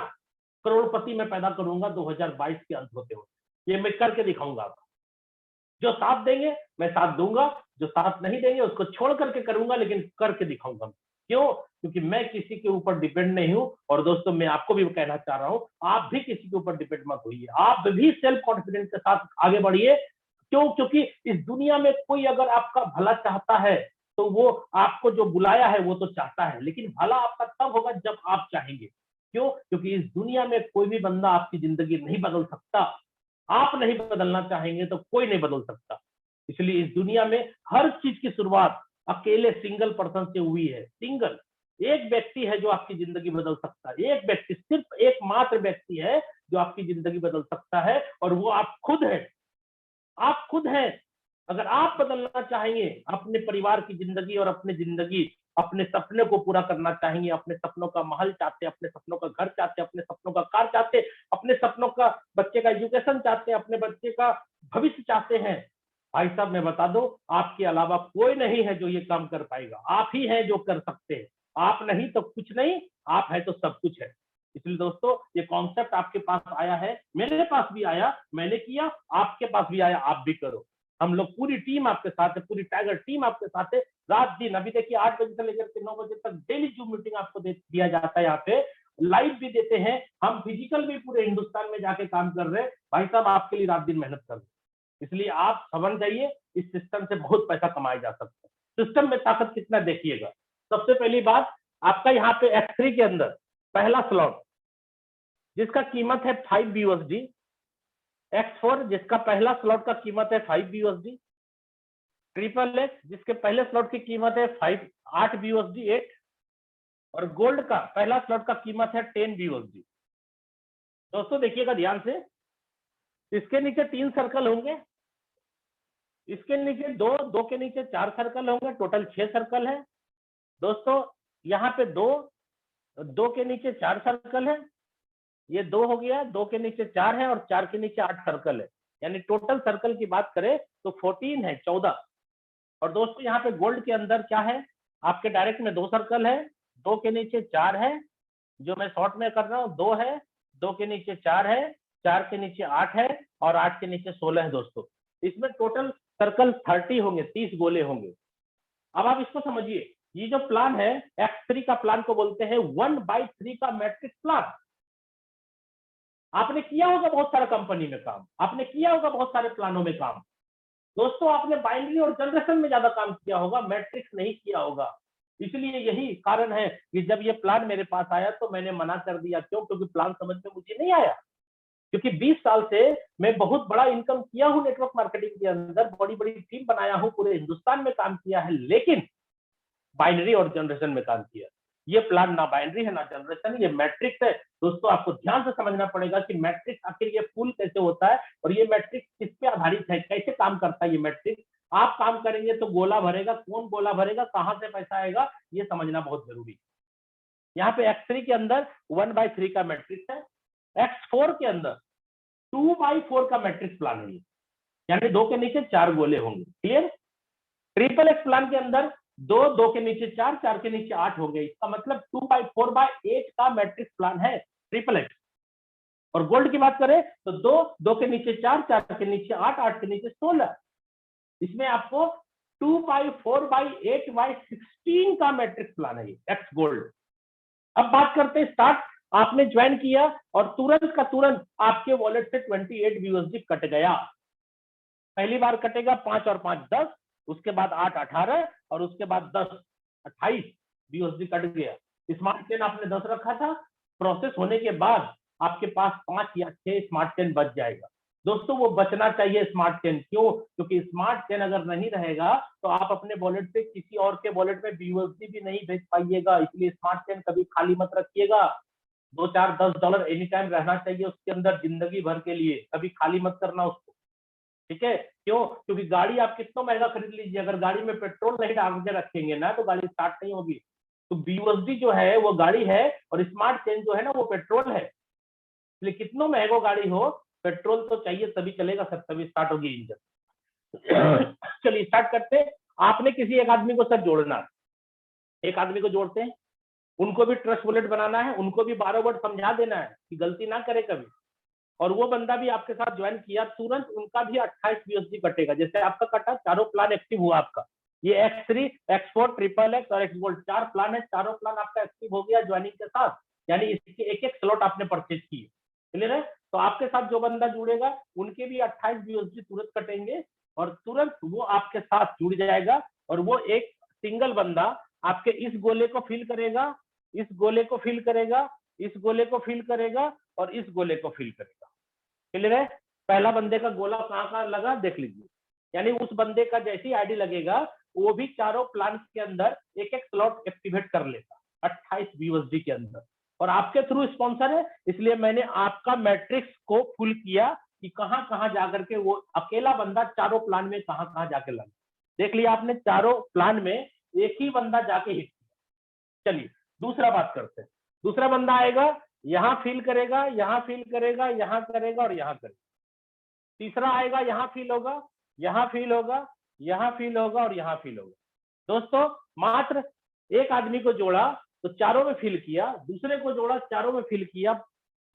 करोड़पति मैं पैदा करूंगा 2022 के अंत होते हुए। ये मैं करके दिखाऊंगा। जो साथ देंगे मैं साथ दूंगा, जो साथ नहीं देंगे उसको छोड़ करके करूंगा, लेकिन करके दिखाऊंगा। क्यों? क्योंकि मैं किसी के ऊपर डिपेंड नहीं हूं। और दोस्तों मैं आपको भी कहना चाह रहा हूं, आप भी किसी के ऊपर डिपेंड मत होइए, आप भी सेल्फ कॉन्फिडेंस के साथ आगे बढ़िए। क्यों? क्योंकि इस दुनिया में कोई अगर आपका भला चाहता है तो वो आपको जो बुलाया है वो तो चाहता है, लेकिन भला आपका तब होगा जब आप चाहेंगे। क्यों? क्योंकि इस दुनिया में कोई भी बंदा आपकी जिंदगी नहीं बदल सकता। आप नहीं बदलना चाहेंगे तो कोई नहीं बदल सकता। इसलिए इस दुनिया में हर चीज की शुरुआत अकेले सिंगल पर्सन से हुई है। सिंगल एक व्यक्ति है जो आपकी जिंदगी बदल सकता है। एक व्यक्ति, सिर्फ एकमात्र व्यक्ति है जो आपकी जिंदगी बदल सकता है, और वो आप खुद हैं। आप खुद हैं। अगर आप बदलना चाहेंगे, अपने परिवार की जिंदगी और अपनी जिंदगी, अपने सपने को पूरा करना चाहेंगे, अपने सपनों का महल चाहते, अपने सपनों का घर चाहते, अपने सपनों का कार चाहते, अपने सपनों का बच्चे का एजुकेशन चाहते, अपने बच्चे का भविष्य चाहते हैं, भाई साहब मैं बता दो, आपके अलावा कोई नहीं है जो ये काम कर पाएगा। आप ही हैं जो कर सकते हैं। आप नहीं तो कुछ नहीं, आप है तो सब कुछ है। इसलिए दोस्तों ये कॉन्सेप्ट आपके पास आया है, मेरे पास भी आया, मैंने किया, आपके पास भी आया, आप भी करो। हम लोग पूरी टीम आपके साथ है, पूरी टाइगर टीम आपके साथ है, रात दिन। अभी देखिए 8 बजे से लेकर के 9 बजे तक डेली जूम मीटिंग आपको दिया जाता है। यहाँ पे लाइव भी देते हैं, हम फिजिकल भी पूरे हिंदुस्तान में जाके काम कर रहे हैं। भाई साहब आपके लिए रात दिन मेहनत कर रहे हैं। इसलिए आप समझ जाइए, इस सिस्टम से बहुत पैसा कमाया जा सकता है। सिस्टम में ताकत कितना देखिएगा। सबसे पहली बात, आपका यहाँ पे X3 के अंदर पहला स्लॉट जिसका कीमत है 5 BUSD, X4 जिसका पहला स्लॉट का कीमत है 5 BUSD, XXX जिसके पहले स्लॉट की कीमत है 8 BUSD 8, और गोल्ड का पहला स्लॉट का कीमत है 10 BUSD। दोस्तों देखिएगा ध्यान से, इसके नीचे 3 सर्कल होंगे, इसके नीचे 2, 2 के नीचे 4 सर्कल होंगे, टोटल 6 सर्कल है। दोस्तों यहाँ पे 2, 2 के नीचे 4 सर्कल है, ये 2 हो गया, 2 के नीचे 4 है, और 4 के नीचे 8 सर्कल है। यानी टोटल सर्कल की बात करें तो 14 है, 14। और दोस्तों यहाँ पे गोल्ड के अंदर क्या है, आपके डायरेक्ट में 2 सर्कल है, 2 के नीचे 4 है, जो मैं शॉर्ट में कर रहा हूँ 2 है, 2 के नीचे 4 है, 4 के नीचे 8 है, और 8 के नीचे 16 है। दोस्तों इसमें टोटल सर्कल 30 होंगे, 30 गोले होंगे। अब आप इसको समझिए, ये जो प्लान है X3 का प्लान को बोलते हैं 1/3 का मैट्रिक्स प्लान। आपने किया होगा बहुत सारा कंपनी में काम, आपने किया होगा बहुत सारे प्लानों में काम। दोस्तों आपने बाइनरी और जनरेशन में ज्यादा काम किया होगा, मैट्रिक्स नहीं किया होगा। इसलिए यही कारण है कि जब ये प्लान मेरे पास आया तो मैंने मना कर दिया। क्यों? क्योंकि प्लान समझ में मुझे नहीं आया। क्योंकि 20 साल से मैं बहुत बड़ा इनकम किया हूं नेटवर्क मार्केटिंग के अंदर, बड़ी बड़ी टीम बनाया हूं, पूरे हिंदुस्तान में काम किया है, लेकिन बाइनरी और जनरेशन में काम किया। ये प्लान ना बाइनरी है ना जनरेशन है, ये मैट्रिक्स है। दोस्तों आपको ध्यान से समझना पड़ेगा कि मैट्रिक्स आखिर ये फुल कैसे होता है, और ये मैट्रिक्स किस पे आधारित है, कैसे काम करता है ये मैट्रिक्स। आप काम करेंगे तो गोला भरेगा, कौन गोला भरेगा, कहां से पैसा आएगा, ये समझना बहुत जरूरी है। यहाँ पे X3 के अंदर 1/3 का मैट्रिक्स है, X4 के अंदर 2/4 का मैट्रिक्स प्लान है, यानी 2 के नीचे 4 गोले होंगे। क्लियर? XXX प्लान के अंदर 2, 2 के नीचे 4, 4 के नीचे 8 हो गए। इसका मतलब 2/4/8 का मैट्रिक्स प्लान है XXX। और गोल्ड की बात करें तो 2, 2 के नीचे 4, 4 के नीचे 8, 8 के नीचे 16। इसमें आपको 2/4/8/16 का मैट्रिक्स प्लान है ये, एक्स गोल्ड। अब बात करते हैं स्टार्ट। आपने ज्वाइन किया और तुरंत का तुरंत आपके वॉलेट से 28 BUSD कट गया। पहली बार कटेगा 5 और 5 10, उसके बाद 8 18 और उसके बाद 10 28 BUSD कट गया। स्मार्ट चेन आपने 10 रखा था, प्रोसेस होने के बाद आपके पास 5 या 6 स्मार्ट चेन बच जाएगा। दोस्तों वो बचना चाहिए स्मार्ट चेन, क्यों? क्योंकि स्मार्ट चेन अगर नहीं रहेगा तो आप अपने वॉलेट से किसी और के वॉलेट में BUSD भी नहीं भेज पाइएगा। इसलिए स्मार्ट चेन कभी खाली मत रखिएगा। 2 4 10 डॉलर एनी टाइम रहना चाहिए उसके अंदर जिंदगी भर के लिए, कभी खाली मत करना उसको। ठीक है? क्यों? क्योंकि गाड़ी आप कितना महंगा खरीद लीजिए, अगर गाड़ी में पेट्रोल नहीं डाल के रखेंगे ना तो गाड़ी स्टार्ट नहीं होगी। तो BUSD जो है वो गाड़ी है और स्मार्ट चेन जो है ना वो पेट्रोल है। इसलिए कितना महंगा गाड़ी हो, पेट्रोल तो चाहिए तभी चलेगा सर, तभी स्टार्ट होगी इंजन। चलिए स्टार्ट करते हैं। आपने किसी एक आदमी को सर जोड़ना है, एक आदमी को जोड़ते हैं, उनको भी ट्रस्ट वॉलेट बनाना है, उनको भी 12 वर्ड समझा देना है कि गलती ना करे कभी। और वो बंदा भी आपके साथ ज्वाइन किया, तुरंत उनका भी 28 BUSD कटेगा। जैसे आपका कटा, चारों प्लान एक्टिव हुआ आपका। ये X3 X4 XXX और X Gold 4 प्लान है, चारों प्लान आपका एक्टिव हो गया ज्वाइनिंग के साथ। यानी इसके एक एक स्लॉट आपने परचेज किए। क्लियर है? तो आपके साथ जो बंदा जुड़ेगा उनके भी 28 BUSD तुरंत कटेंगे और तुरंत वो आपके साथ जुड़ जाएगा। और वो एक सिंगल बंदा आपके इस गोले को फिल करेगा, इस गोले को फिल करेगा, इस गोले को फिल करेगा और इस गोले को फिल करेगा। क्लियर है? पहला बंदे का गोला कहाँ कहाँ लगा देख लीजिए। यानी उस बंदे का जैसी आईडी लगेगा वो भी चारों प्लान के अंदर एक एक स्लॉट एक्टिवेट कर लेगा 28 BUSD के अंदर। और आपके थ्रू स्पॉन्सर है, इसलिए मैंने आपका मैट्रिक्स को फुल किया कि कहां कहां जाकर के वो अकेला बंदा चारों प्लान में कहां कहां जाके लगा। देख लिया आपने, चारों प्लान में एक ही बंदा जाके हिट किया। चलिए दूसरा बात करते हैं। दूसरा बंदा आएगा, यहां फील करेगा, यहां फील करेगा, यहां करेगा और यहां करेगा। तीसरा आएगा, यहां फील होगा, यहां फील होगा, यहां फील होगा और यहां फील होगा। दोस्तों मात्र एक आदमी को जोड़ा तो चारों में फील किया, दूसरे को जोड़ा चारों में फील किया,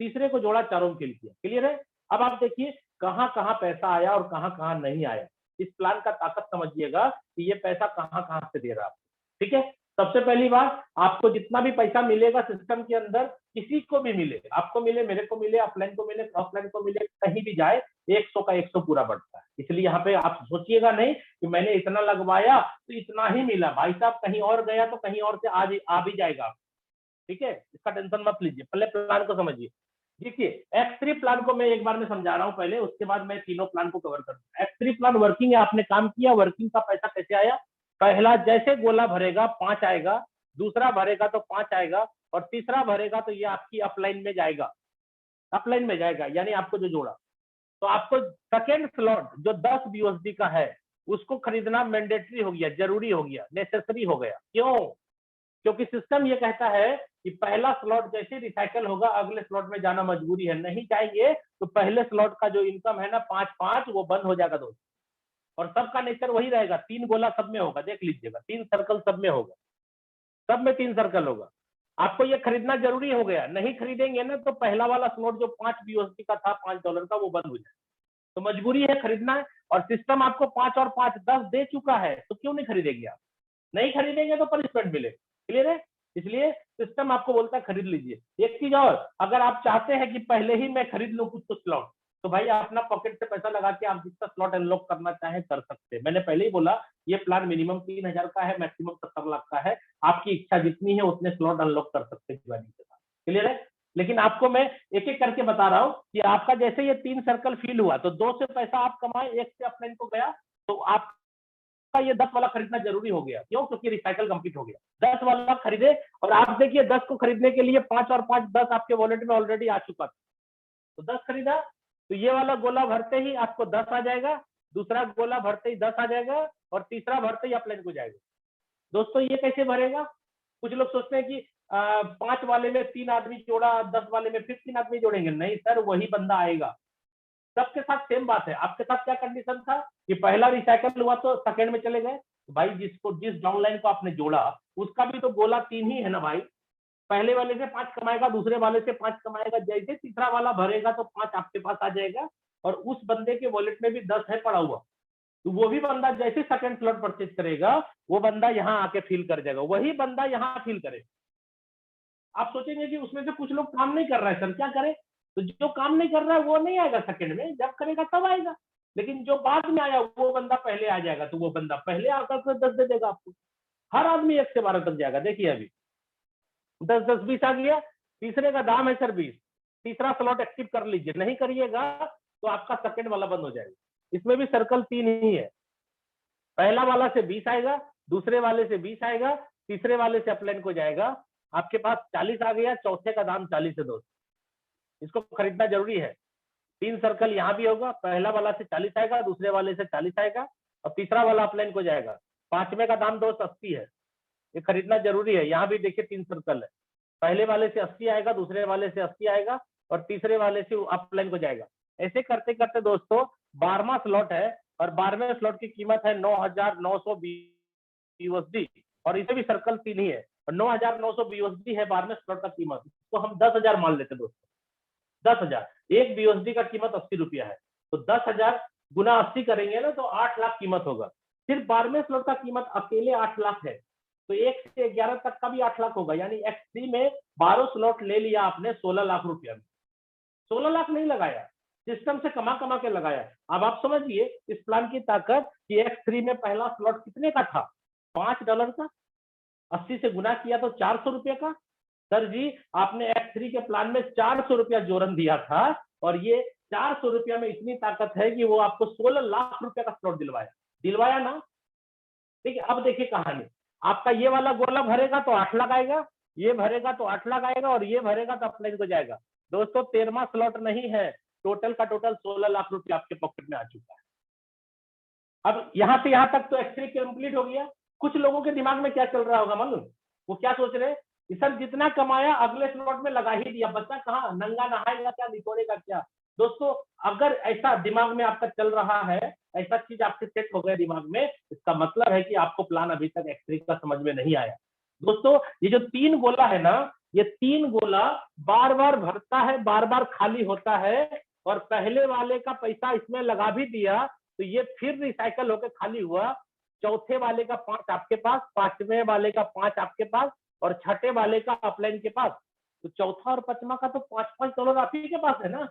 तीसरे को जोड़ा चारों में फील किया। क्लियर है? अब आप देखिए कहां कहां पैसा आया और कहां कहां नहीं आया। इस प्लान का ताकत समझिएगा कि ये पैसा कहां कहां से दे रहा है। ठीक है? सबसे पहली बात, आपको जितना भी पैसा मिलेगा सिस्टम के अंदर, किसी को भी मिले, आपको मिले, मेरे को मिले, अपलाइन को मिले, ऑफलाइन को मिले, कहीं भी जाए 100 का 100 पूरा बढ़ता है। इसलिए यहाँ पे आप सोचिएगा नहीं कि मैंने इतना लगवाया तो इतना ही मिला। भाई साहब कहीं और गया तो कहीं और से आ भी जाएगा। ठीक है? इसका टेंशन मत लीजिए, पहले प्लान को समझिए। देखिए X3 प्लान को मैं एक बार में समझा रहा हूँ पहले, उसके बाद मैं तीनों प्लान को कवर करूंगा। X3 प्लान वर्किंग है, आपने काम किया, वर्किंग का पैसा कैसे आया? पहला जैसे गोला भरेगा 5 आएगा, दूसरा भरेगा तो 5 आएगा और तीसरा भरेगा तो ये आपकी अपलाइन में जाएगा, अपलाइन में जाएगा यानी आपको जो जोड़ा। तो आपको सेकेंड स्लॉट जो 10 BUSD का है उसको खरीदना मैंडेटरी हो गया, जरूरी हो गया, नेसेसरी हो गया। क्यों? क्योंकि सिस्टम ये कहता है कि पहला स्लॉट जैसे रिसाइकल होगा अगले स्लॉट में जाना मजबूरी है, नहीं जाएंगे तो पहले स्लॉट का जो इनकम है ना 5-5 वो बंद हो जाएगा दोस्तों। और सबका नेचर वही रहेगा, 3 गोला सब में होगा, देख लीजिएगा 3 सर्कल सब में होगा, सब में 3 सर्कल होगा। आपको ये खरीदना जरूरी हो गया, नहीं खरीदेंगे ना तो पहला वाला स्लॉट जो 5 BUSD का था, $5 का, वो बंद हो जाए। तो मजबूरी है खरीदना है और सिस्टम आपको 5 और 5 10 दे चुका है, तो क्यों नहीं खरीदेंगे आप? नहीं खरीदेंगे तो पनिशमेंट मिलेगा। क्लियर है? इसलिए सिस्टम आपको बोलता है खरीद लीजिए। एक चीज और, अगर आप चाहते हैं कि पहले ही मैं खरीद लूं कुछ स्लॉट, तो भाई अपना पॉकेट से पैसा लगा के आप जितना स्लॉट अनलॉक करना चाहें कर सकते हैं। मैंने पहले ही बोला ये प्लान मिनिमम 3,000 का है, मैक्सिमम 70 लाख का है। आपकी इच्छा जितनी है उतने स्लॉट अनलॉक कर सकते हैं ज्वाइनिंग के साथ। क्लियर है? लेकिन आपको मैं एक एक करके बता रहा हूँ कि आपका जैसे ये 3 सर्कल फील हुआ तो 2 से पैसा आप कमाए, 1 से अपलाइन को गया, तो आप ये 10 वाला खरीदना जरूरी हो गया। क्यों? क्योंकि रिसाइकल कंप्लीट हो गया। 10 वाला खरीदे और आप देखिए 10 को खरीदने के लिए 5 और 5 10 आपके वॉलेट में ऑलरेडी आ चुका था, तो 10 खरीदा तो ये वाला गोला भरते ही आपको 10 आ जाएगा, दूसरा गोला भरते ही 10 आ जाएगा और तीसरा भरते ही अपलाइन को जाएगा। दोस्तों ये कैसे भरेगा? कुछ लोग सोचते हैं कि 5 वाले में 3 आदमी जोड़ा, 10 वाले में फिर 3 आदमी जोड़ेंगे। नहीं सर, वही बंदा आएगा। सबके साथ सेम बात है। आपके साथ क्या कंडीशन था कि पहला रिसाइकल हुआ तो सेकंड में चले गए, तो भाई जिस डाउनलाइन को आपने जोड़ा उसका भी तो गोला 3 ही है ना भाई। पहले वाले से 5 कमाएगा, दूसरे वाले से 5 कमाएगा, जैसे तीसरा वाला भरेगा तो 5 आपके पास आ जाएगा और उस बंदे के वॉलेट में भी 10 है पड़ा हुआ। तो वो भी बंदा जैसे सेकंड स्लॉट परचेज करेगा वो बंदा यहाँ आके फिल कर जाएगा, वही बंदा यहाँ फिल करेगा। आप सोचेंगे कि उसमें से कुछ लोग काम नहीं कर रहा है सर, क्या करें? तो जो काम नहीं कर रहा है वो नहीं आएगा सेकंड में, जब करेगा तब आएगा। लेकिन जो बाद में आया वो बंदा पहले आ जाएगा, तो वो बंदा पहले आकर के 10 दे देगा आपको। हर आदमी 1 से 12 तक जाएगा। देखिए अभी 10 10 20 आ गया, तीसरे का दाम है सर 20, तीसरा स्लॉट एक्टिव कर लीजिए, नहीं करिएगा तो आपका सेकंड वाला बंद हो जाएगा। इसमें भी सर्कल 3 ही है, पहला वाला से 20 आएगा, दूसरे वाले से 20 आएगा, तीसरे वाले से अपलाइन को जाएगा, आपके पास 40 आ गया, चौथे का दाम 40 है दोस्त, इसको खरीदना जरूरी है। 3 सर्कल यहाँ भी होगा, पहला वाला से 40 आएगा, दूसरे वाले से 40 आएगा और तीसरा वाला अपलाइन को जाएगा। पांचवे का दाम दोस्त 80 है, ये खरीदना जरूरी है। यहाँ भी देखिए 3 सर्कल है, पहले वाले से 80 आएगा, दूसरे वाले से 80 आएगा और तीसरे वाले से अपलाइन को जाएगा। ऐसे करते करते दोस्तों 12वां स्लॉट है और 12वें स्लॉट की कीमत है 9,920 USD और इसे भी सर्कल 3 ही है और 9,920 USD है 12वें स्लॉट का कीमत। इसको हम 10,000 मान लेते दोस्तों, 10,000, एक BUSD का कीमत 80 रुपया है, तो 10,000 गुना 80 करेंगे ना तो 8 लाख कीमत होगा। सिर्फ 12वें स्लॉट का कीमत अकेले 8 लाख है, तो 1 से 11 तक का भी 8 लाख होगा, यानी X3 में 12 स्लॉट ले लिया आपने 16 लाख रुपया में। 16 लाख नहीं लगाया, सिस्टम से कमा कमा के लगाया। अब आप समझिए इस प्लान की ताकत कि X3 में पहला स्लॉट कितने का था, $5 का, 80 से गुना किया तो 400 रुपये का। सर जी आपने X3 के प्लान में 400 रुपया जोरन दिया था और ये 400 रुपया में इतनी ताकत है कि वो आपको 16 लाख रुपया का स्लॉट दिलवाया ना। ठीक है, अब देखिए कहानी, आपका ये वाला गोला भरेगा तो 8 लाख आएगा, ये भरेगा तो 8 लाख आएगा और ये भरेगा तो अपलाइन को जाएगा। दोस्तों 13वां स्लॉट नहीं है, टोटल का टोटल 16 लाख रुपया आपके पॉकेट में आ चुका है। अब यहाँ से यहाँ तक तो X3 कंप्लीट हो गया। कुछ लोगों के दिमाग में क्या चल रहा होगा मालूम, वो क्या सोच रहे हैं, सर जितना कमाया अगले स्लॉट में लगा ही दिया, बच्चा कहाँ, नंगा नहाएगा क्या, निकोड़ेगा क्या। दोस्तों अगर ऐसा दिमाग में आपका चल रहा है, ऐसा चीज आपके सेट हो गया दिमाग में, इसका मतलब है कि आपको प्लान अभी तक X3 का समझ में नहीं आया। दोस्तों ये जो 3 गोला है ना, ये 3 गोला बार बार भरता है, बार बार खाली होता है और पहले वाले का पैसा इसमें लगा भी दिया तो ये फिर रिसाइकल होकर खाली हुआ। चौथे वाले का 5 आपके पास, पांचवें वाले का 5 आपके पास और छठे वाले का अपलाइन के पास, तो चौथा और पांचवा का तो $5-5 आप ही के पास है ना।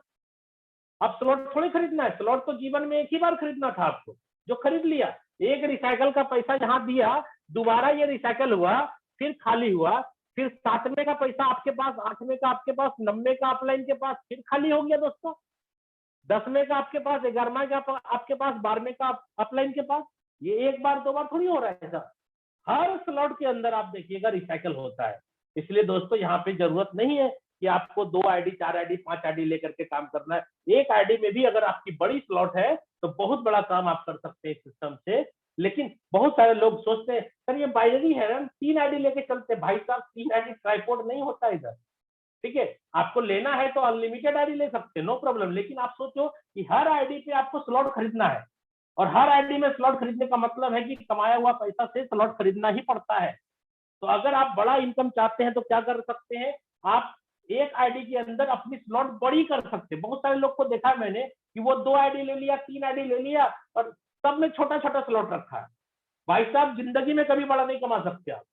अब स्लॉट थोड़ी खरीदना है, स्लॉट तो जीवन में एक ही बार खरीदना था आपको, जो खरीद लिया। एक रिसाइकल का पैसा यहाँ दिया, दोबारा ये रिसाइकल हुआ, फिर खाली हुआ, फिर 7वें का पैसा आपके पास, 8वें का आपके पास, 9वें का अपलाइन के पास, फिर खाली हो गया दोस्तों। 10वें का आपके पास, 11वें का आपके पास, 12वें का अपलाइन के पास। ये एक बार दो बार थोड़ी हो रहा है ऐसा, हर स्लॉट के अंदर आप देखिएगा रिसाइकल होता है। इसलिए दोस्तों यहाँ पे जरूरत नहीं है कि आपको 2 आईडी, 4 आईडी, 5 आईडी लेकर के काम करना है। एक आईडी में भी अगर आपकी बड़ी स्लॉट है तो बहुत बड़ा काम आप कर सकते हैं सिस्टम से। लेकिन बहुत सारे लोग सोचते हैं सर ये बाइनरी है ना, 3 आईडी लेके चलते। भाई साहब 3 आईडी ट्राइपॉड नहीं होता इधर, ठीक है। आपको लेना है तो अनलिमिटेड आईडी ले सकते हैं, नो प्रॉब्लम, लेकिन आप सोचो कि हर आईडी पे आपको स्लॉट खरीदना है और हर आईडी में स्लॉट खरीदने का मतलब है कि कमाया हुआ पैसा से स्लॉट खरीदना ही पड़ता है। तो अगर आप बड़ा इनकम चाहते हैं तो क्या कर सकते हैं, आप एक आईडी के अंदर अपनी स्लॉट बड़ी कर सकते हैं। बहुत सारे लोग को देखा मैंने कि वो 2 आईडी ले लिया, 3 आईडी ले लिया और सब में छोटा छोटा स्लॉट रखा है। भाई साहब जिंदगी में कभी बड़ा नहीं कमा सकते आप।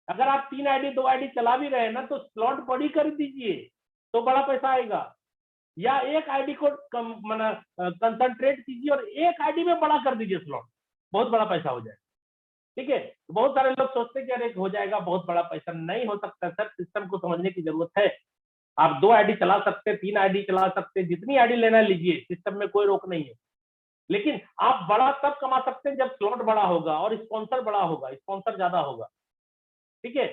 अगर आप 3 आईडी 2 आईडी चला भी रहे हैं ना तो स्लॉट बड़ी कर दीजिए तो बड़ा पैसा आएगा, या एक आईडी को कंसंट्रेट कीजिए और एक आईडी में बड़ा कर दीजिए स्लॉट, बहुत बड़ा पैसा हो जाए। ठीक है, बहुत सारे लोग सोचते हैं कि अरे हो जाएगा बहुत बड़ा पैसा, नहीं हो सकता सर, सिस्टम को समझने की जरूरत है। आप 2 आईडी चला सकते हैं, 3 आईडी चला सकते हैं, जितनी आईडी लेना लीजिए, सिस्टम में कोई रोक नहीं है। लेकिन आप बड़ा तब कमा सकते हैं जब स्लॉट बड़ा होगा और स्पॉन्सर बड़ा होगा, स्पॉन्सर ज्यादा होगा। ठीक है,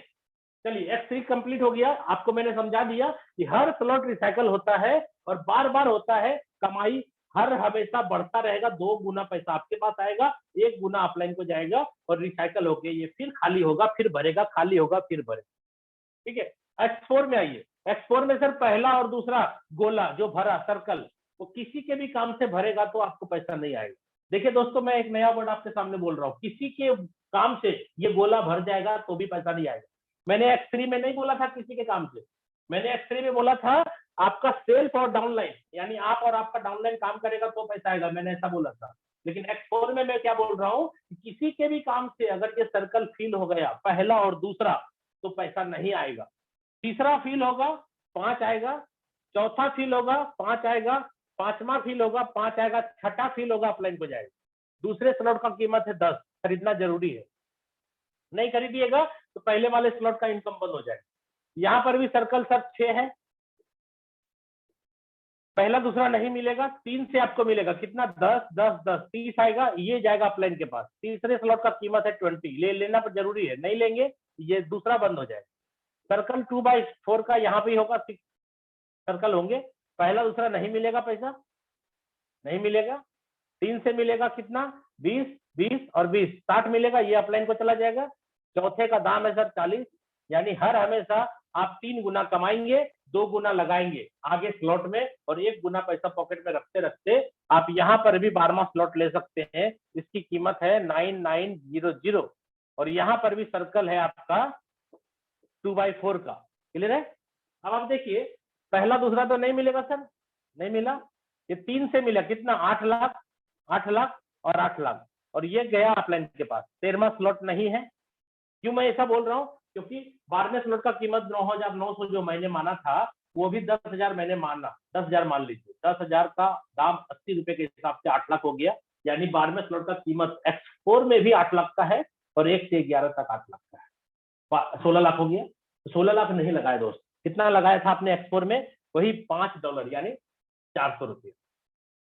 चलिए X3 कंप्लीट हो गया। आपको मैंने समझा दिया कि हर स्लॉट रिसाइकल होता है और बार बार होता है, कमाई हर हमेशा बढ़ता रहेगा, 2 गुना पैसा आपके पास आएगा, 1 गुना अपलाइन को जाएगा और रिसाइकल होके ये फिर खाली होगा, फिर भरेगा, खाली होगा, फिर भरेगा। ठीक है, X4 में आइए। X4 में सर पहला और दूसरा गोला जो भरा सर्कल, वो किसी के भी काम से भरेगा तो आपको पैसा नहीं आएगा। देखिए दोस्तों मैं एक नया वर्ड आपके सामने बोल रहा हूँ, किसी के काम से ये गोला भर जाएगा तो भी पैसा नहीं आएगा। मैंने X3 में नहीं बोला था किसी के काम से, मैंने X3 में बोला था आपका सेल्फ और डाउनलाइन, यानी आप और आपका डाउनलाइन काम करेगा तो पैसा आएगा, मैंने ऐसा बोला था। लेकिन X4 में मैं क्या बोल रहा हूँ कि किसी के भी काम से अगर ये सर्कल फिल हो गया, पहला और दूसरा, तो पैसा नहीं आएगा। तीसरा फिल होगा 5 आएगा, चौथा फिल होगा 5 आएगा, पांचवा फिल होगा 5 आएगा, छठा फिल होगा अपलाइन हो जाएगा। दूसरे स्लॉट का कीमत है 10, खरीदना जरूरी है। नहीं खरीदिएगा तो पहले वाले स्लॉट का इनकम बंद हो जाएगा। यहाँ पर भी सर्कल सर 6 है, पहला दूसरा नहीं मिलेगा, 3 से आपको मिलेगा कितना, 10 10 10 30 आएगा, ये जाएगा अपलाइन के पास। तीसरे स्लॉट का कीमत है 20, लेना पर जरूरी है, नहीं लेंगे ये दूसरा बंद हो जाएगा। सर्कल 2/4 का यहाँ पे होगा, 6 सर्कल होंगे, पहला दूसरा नहीं मिलेगा, पैसा नहीं मिलेगा। 3 से मिलेगा कितना, 20 20 और 20 60 मिलेगा, ये अपलाइन को चला जाएगा। चौथे का दाम है सर 40, यानी हर हमेशा आप 3 गुना कमाएंगे, 2 गुना लगाएंगे आगे स्लॉट में, और 1 गुना पैसा पॉकेट में रखते रखते आप यहाँ पर भी 12वां स्लॉट ले सकते हैं। इसकी कीमत है 9900, और यहाँ पर भी सर्कल है आपका 2/4 का। क्लियर है? अब आप देखिए, पहला दूसरा तो नहीं मिलेगा सर, नहीं मिला। ये 3 से मिला कितना, 8 लाख, 8 लाख और 8 लाख, और ये गया अपलाइन के पास। 13वां स्लॉट नहीं है। क्यों मैं ऐसा बोल रहा हूँ, क्योंकि 12वें स्लॉट का कीमत 9,900 जो मैंने माना था, वो भी 10,000 मैंने माना, 10,000 मान लीजिए। 10,000 का दाम 80 रुपए के हिसाब से 8 लाख हो गया, यानी 12वें स्लॉट का कीमत X4 में भी 8 लाख का है, और 1 से 11 तक 8 लाख का है, 16 लाख हो गया। 16 लाख नहीं लगाया दोस्त, कितना लगाया था आपने X4 में, वही $5 यानी 400 रुपये।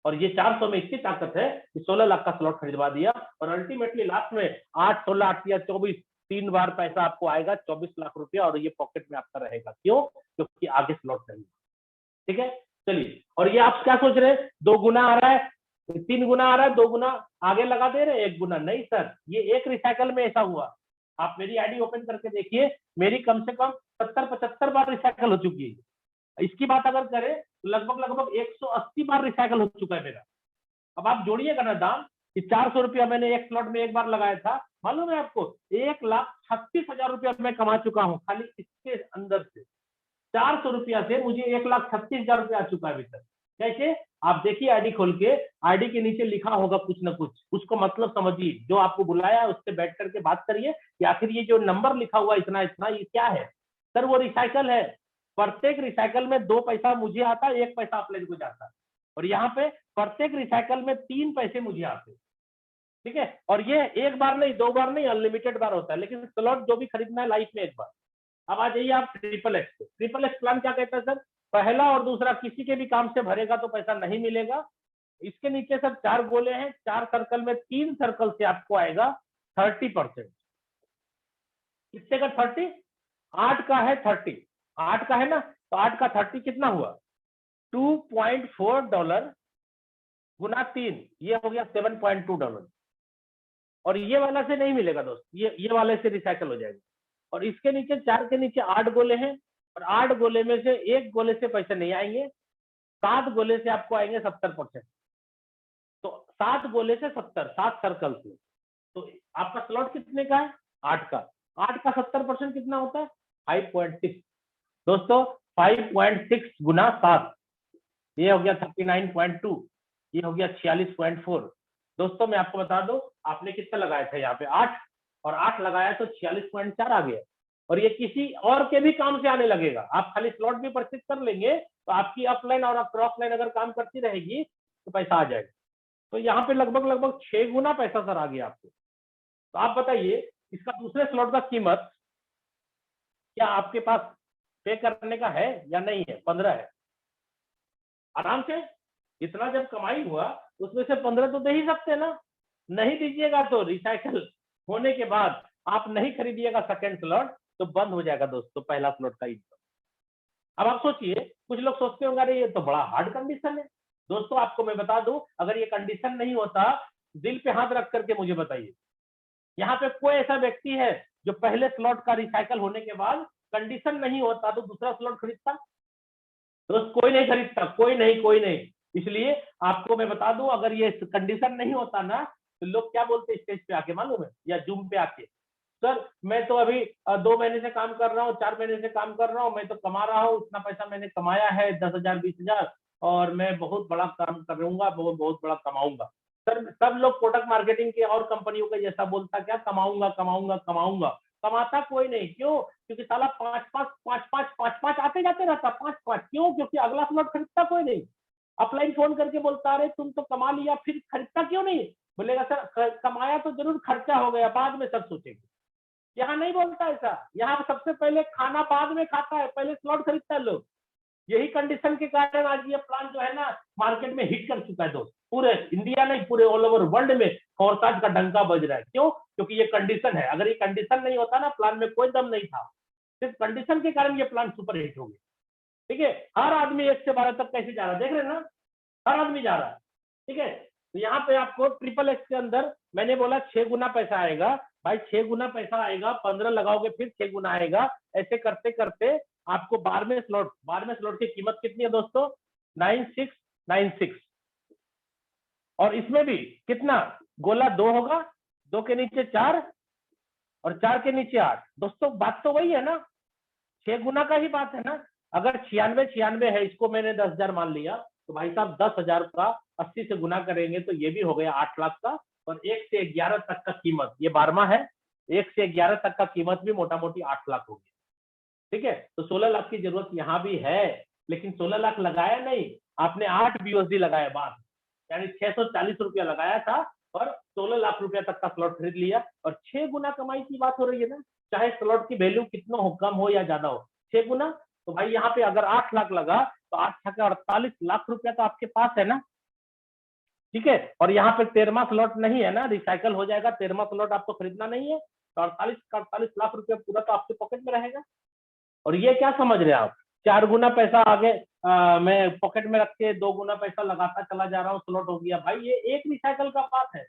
और ये 400 में इतनी ताकत है कि 16 लाख का स्लॉट खरीदवा दिया, और अल्टीमेटली लास्ट में 8 16 8 या 24 3 बार पैसा आपको आएगा 24 लाख रुपया, और ये पॉकेट में आपका रहेगा। क्यों? क्योंकि आगे स्लॉट नहीं। ठीक है, चलिए। और ये आप क्या सोच रहे हैं, 2 गुना आ रहा है, 3 गुना आ रहा है, 2 गुना आगे लगा दे रहे हैं, 1 गुना नहीं सर, ये एक रिसाइकल में ऐसा हुआ। आप मेरी आईडी ओपन करके देखिए, मेरी कम से कम 70-75 बार रिसाइकल हो चुकी है। इसकी बात अगर करें तो लगभग 180 बार रिसाइकल हो चुका है मेरा। अब आप जोड़िएगा ना दाम, कि 400 रुपया मैंने एक स्लॉट में एक बार लगाया था, मालूम है आपको 1,36,000 रुपया मैं कमा चुका हूं खाली इसके अंदर से। 400 रुपया से मुझे 1,36,000 रुपया आ चुका है अभी तक। कैसे? आप देखिए आईडी खोल के, आईडी के नीचे लिखा होगा कुछ ना कुछ, उसको मतलब समझिए। जो आपको बुलाया उससे बैठ करके बात करिए कि आखिर ये जो नंबर लिखा हुआ इतना इतना ये क्या है। सर वो रिसाइकल है, प्रत्येक रिसाइकल में 2 पैसा मुझे आता है, 1 पैसा अपलेट को जाता है, और यहाँ पे प्रत्येक रिसाइकल में 3 पैसे मुझे आते हैं। ठीक है, और ये एक बार नहीं, 2 बार नहीं, अनलिमिटेड बार होता है, लेकिन स्लॉट जो भी खरीदना है लाइफ में एक बार। अब आ जाइए आप ट्रिपल एक्स पे। ट्रिपल एक्स प्लान क्या कहता है सर, पहला और दूसरा किसी के भी काम से भरेगा तो पैसा नहीं मिलेगा। इसके नीचे सर 4 गोले हैं, 4 सर्कल में 3 सर्कल से आपको आएगा 30%। कितने का 30? 8 का है 30, 8 का है ना, तो 8 का 30 कितना हुआ, $2.4 गुना 3, ये हो गया $7.2। और ये वाला से नहीं मिलेगा दोस्त, ये वाले से रिसाइकल हो जाएगा। और इसके नीचे 4 के नीचे 8 गोले हैं, और 8 गोले में से 1 गोले से पैसे नहीं आएंगे, 7 गोले से आपको आएंगे 70%। तो 7 गोले से 70, 7 सर्कल से, तो आपका स्लॉट कितने का है, 8 का। 8 का 70% कितना होता है, 5.6। दोस्तों 5.6 गुना 7, ये हो गया 39.2, ये हो गया 46.4। दोस्तों मैं आपको बता दूं, आपने कितना लगाया था यहाँ पे 8, और 8 लगाया तो 46.4 आ गया, और ये किसी और के भी काम से आने लगेगा। आप खाली स्लॉट भी परचेज कर लेंगे तो आपकी अपलाइन और क्रॉस लाइन अगर काम करती रहेगी तो पैसा आ जाएगा। तो यहाँ पे लगभग 6 गुना पैसा सर आ गया आपको। तो आप बताइए इसका दूसरे स्लॉट का कीमत क्या आपके पास पे करने का है या नहीं है? 15 है, आराम से। इतना जब कमाई हुआ उसमें से 15 तो दे ही सकते ना। नहीं दीजिएगा तो रिसाइकल होने के बाद आप नहीं खरीदिएगा सेकंड स्लॉट, तो बंद हो जाएगा दोस्तों पहला स्लॉट का इनकम। अब आप सोचिए, कुछ लोग सोचते होंगे अरे ये तो बड़ा हार्ड कंडीशन है। दोस्तों आपको मैं बता दूं, अगर ये कंडीशन नहीं होता, दिल पे हाथ रख करके मुझे बताइए, यहाँ पे कोई ऐसा व्यक्ति है जो पहले स्लॉट का रिसाइकल होने के बाद कंडीशन नहीं होता तो दूसरा स्लॉट खरीदता? दोस्त कोई नहीं खरीदता, कोई नहीं। इसलिए आपको मैं बता दूं, अगर ये कंडीशन नहीं होता ना, तो लोग क्या बोलते स्टेज पे आके मालूम है, या जूम पे आके, सर मैं तो अभी 2 महीने से काम कर रहा हूँ, 4 महीने से काम कर रहा हूँ, मैं तो कमा रहा हूँ, इतना पैसा मैंने कमाया है 10,000 20,000, और मैं बहुत बड़ा काम करूंगा, बहुत बड़ा कमाऊंगा। सर सब लोग प्रोडक्ट मार्केटिंग के और कंपनियों का जैसा बोलता क्या कमाऊंगा कमाऊंगा कमाऊंगा, कमाता कोई नहीं। क्यों? क्योंकि साला पांच पांच आते जाते रहता, पांच पांच। क्यों? क्योंकि अगला स्लॉट खरीदता कोई नहीं। अपलाइन फोन करके बोलता अरे तुम तो कमा लिया, फिर खरीदता क्यों नहीं? बोलेगा सर कमाया तो जरूर, खर्चा हो गया, बाद में सब सोचेंगे। यहाँ नहीं बोलता ऐसा, यहाँ सबसे पहले खाना बाद में खाता है, पहले स्लॉट खरीदता है लोग। यही कंडीशन के कारण आज ये प्लान जो है ना मार्केट में हिट कर चुका है दोस्त। पूरे इंडिया नहीं, पूरे ऑल ओवर वर्ल्ड में फोरताज का डंका बज रहा है। क्यों? क्योंकि ये कंडीशन है। अगर ये कंडीशन नहीं होता ना, प्लान में कोई दम नहीं था। सिर्फ कंडीशन के कारण ये प्लान सुपर हिट हो गया। ठीक है, हर आदमी 1 से 12 तक कैसे जा रहा है देख रहे हैं ना, हर आदमी जा रहा है। ठीक है, तो यहाँ पे आपको ट्रिपल एक्स के अंदर मैंने बोला 6 गुना पैसा आएगा भाई, 6 गुना पैसा आएगा, 15 लगाओगे फिर 6 गुना आएगा। ऐसे करते करते आपको 12वें स्लॉट की कीमत कितनी है दोस्तों? 9696। और इसमें भी कितना गोला 2 होगा, 2 के नीचे 4 और 4 के नीचे 8। दोस्तों बात तो वही है ना, 6 गुना का ही बात है ना। अगर 96 है, इसको मैंने 10,000 मान लिया, तो भाई साहब 10,000 का 80 से गुना करेंगे तो ये भी हो गया 8 लाख का। और 1 से 11 तक का कीमत, ये 12वां है, 1 से 11 तक का कीमत भी मोटा मोटी 8 लाख हो गया। ठीक है, तो 16 लाख की जरूरत यहाँ भी है, लेकिन 16 लाख लगाया नहीं, आपने 8 BUSD लगाया बाद, यानी 640 रुपया लगाया था और 16 लाख रुपया तक का स्लॉट खरीद लिया। और 6 गुना कमाई की बात हो रही है ना, चाहे स्लॉट की वैल्यू कितना हो, कम हो या ज्यादा हो, 6 गुना। तो भाई यहाँ पे अगर 8 लाख लगा तो 8 छक्का 48 लाख रुपया तो आपके पास है ना। ठीक है, और यहाँ पे 13वां स्लॉट नहीं है ना, रिसाइकल हो जाएगा, 13वां स्लॉट आपको खरीदना नहीं है, तो 48 लाख रुपया पूरा तो आपके पॉकेट में रहेगा। और ये क्या समझ रहे हैं आप, 4 गुना पैसा आगे मैं पॉकेट में रख के 2 गुना पैसा लगाता चला जा रहा हूँ, स्लॉट हो गया। भाई ये एक रिसाइकल का बात है,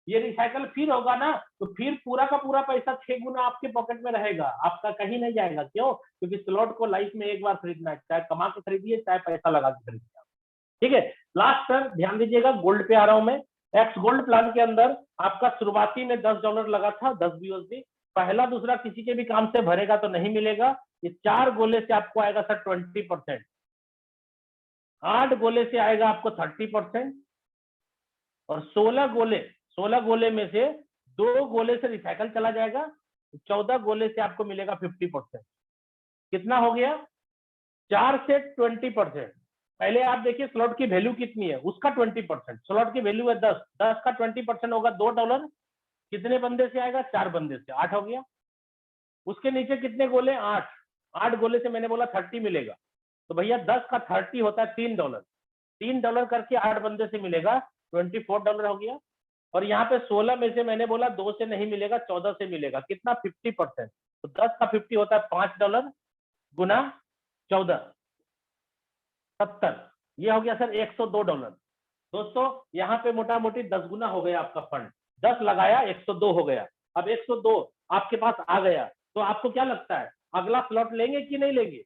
ये रिसाइकल फिर होगा ना, तो फिर पूरा का पूरा पैसा 6 गुना आपके पॉकेट में रहेगा, आपका कहीं नहीं जाएगा। क्यों? क्योंकि स्लॉट को लाइफ में एक बार खरीदना है, चाहे कमा के खरीदिए चाहे पैसा लगा के खरीदिए। ठीक है, लास्ट सर ध्यान दीजिएगा, गोल्ड पे आ रहा हूं मैं। एक्स गोल्ड प्लान के अंदर आपका शुरुआती में $10 लगा था, 10 BUSD। पहला दूसरा किसी के भी काम से भरेगा तो नहीं मिलेगा। ये 4 गोले से आपको आएगा सर 20%, 8 गोले से आएगा आपको 30%, और 16 गोले में से 2 गोले से रिसाइकल चला जाएगा, 14 गोले से आपको मिलेगा 50%। कितना हो गया? 4 से 20%। पहले आप देखिए स्लॉट की वैल्यू कितनी है, उसका 20%। स्लॉट की वैल्यू है 10, 10 का 20% होगा $2। कितने बंदे से आएगा? 4 बंदे से, 8 हो गया। उसके नीचे कितने गोले? 8, 8 गोले से मैंने बोला 30 मिलेगा, तो भैया 10 का 30 होता है $3, $3 करके 8 बंदे से मिलेगा, $24 हो गया। और यहाँ पे 16 में से मैंने बोला 2 से नहीं मिलेगा, 14 से मिलेगा, कितना? 50%। तो 10 का 50 होता है $5 गुना 14, 70। ये हो गया सर $102। दोस्तों यहाँ पे मोटा मोटी 10 गुना हो गया आपका फंड, 10 लगाया 102 हो गया। अब 102 आपके पास आ गया, तो आपको क्या लगता है अगला स्लॉट लेंगे कि नहीं लेंगे?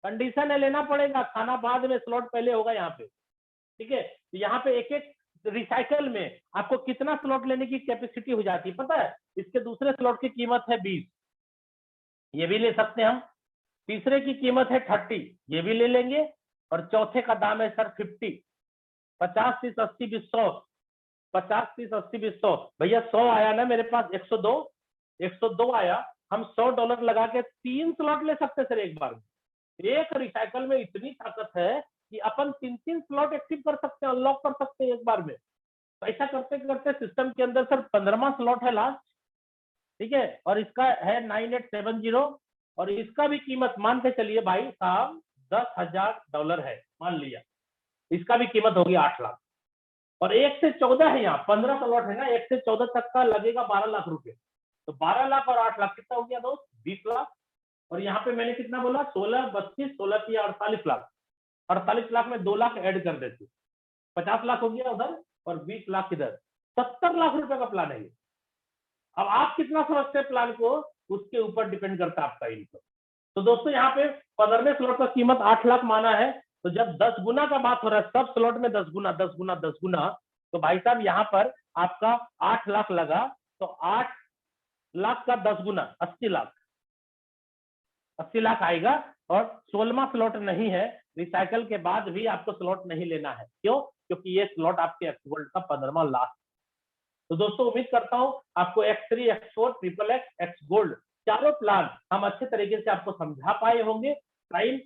कंडीशन है, लेना पड़ेगा, खाना बाद में, स्लॉट पहले होगा यहाँ पे। ठीक है, तो यहाँ पे एक एक रिसाइकल में आपको कितना स्लॉट लेने की कैपेसिटी हो जाती है पता है? इसके दूसरे स्लॉट की कीमत है 20, ये भी ले सकते हैं हम। तीसरे की कीमत है 30, ये भी ले लेंगे। और चौथे का दाम है सर 50, 50, 30, 80, 20, 100, 50, 30, 80, 20, 100। भैया 100 आया ना मेरे पास, 102 आया, हम $100 लगा के 3 स्लॉट ले सकते सर एक बार में। एक रिसाइकल में इतनी ताकत है कि अपन 3 स्लॉट एक्टिव कर सकते हैं, अनलॉक कर सकते हैं एक बार में। तो ऐसा करते करते सिस्टम के अंदर सर 15वां स्लॉट है लास्ट। ठीक है, और इसका है 9870, और इसका भी कीमत मान के चलिए भाई साहब $10,000 है, मान लिया, इसका भी कीमत होगी 8 लाख। और 1 से 14 है, यहाँ 15 स्लॉट है ना, 1 से 14 तक का लगेगा 12 लाख रुपए। तो 12 लाख और 8 लाख कितना हो गया दोस्त? 20 लाख। और यहाँ पे मैंने कितना बोला? 16, 32, 16 की 48 लाख। 48 लाख में 2 लाख ऐड कर देते, 50 लाख हो गया उधर, और 20 लाख इधर, 70 लाख रुपए का प्लान है ये। अब आप कितना समझते हैं प्लान को, उसके ऊपर डिपेंड करता है आपका इनकम। तो दोस्तों यहाँ पे 15वें स्लॉट का कीमत 8 लाख माना है, तो जब 10 गुना का बात हो रहा है, सब स्लॉट में 10 गुना 10 गुना 10 गुना, तो भाई साहब यहाँ पर आपका 8 लाख लगा, तो 8 लाख का 10 गुना 80 लाख, 80 लाख आएगा। और 16वां स्लॉट नहीं है, रिसाइकल के बाद भी आपको स्लॉट नहीं लेना है। क्यों? क्योंकि ये स्लॉट आपके एक्स गोल्ड का 15वां लास्ट। तो दोस्तों उम्मीद करता हूं आपको X3, X4, XXX, x gold चारों प्लान हम अच्छे तरीके से आपको समझा पाए होंगे। टाइम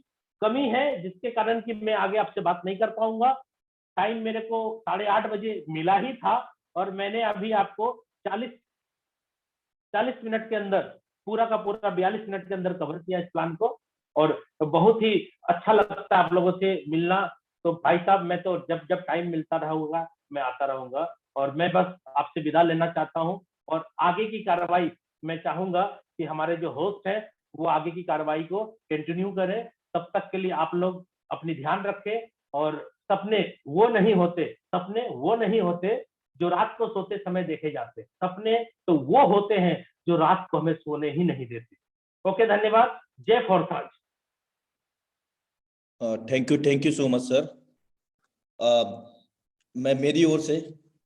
कमी है जिसके कारण कि मैं आगे आपसे बात नहीं कर पाऊंगा। टाइम मेरे को 8:30 बजे मिला ही था और मैंने अभी आपको 40 मिनट के अंदर पूरा का पूरा 42 मिनट के अंदर कवर किया इस प्लान को। और बहुत ही अच्छा लगता है आप लोगों से मिलना। तो भाई साहब मैं तो जब जब टाइम मिलता रहूंगा मैं आता रहूंगा, और मैं बस आपसे विदा लेना चाहता हूं। और आगे की कार्रवाई मैं चाहूंगा कि हमारे जो होस्ट हैं वो आगे की कार्रवाई को कंटिन्यू करें। तब तक के लिए आप लोग अपनी ध्यान रखें। और सपने वो नहीं होते जो रात को सोते समय देखे जाते, सपने तो वो होते हैं जो रात को हमें सोने ही नहीं देते। ओके, धन्यवाद। जय फॉरसाज। Thank you so much sir. मैं मेरी ओर से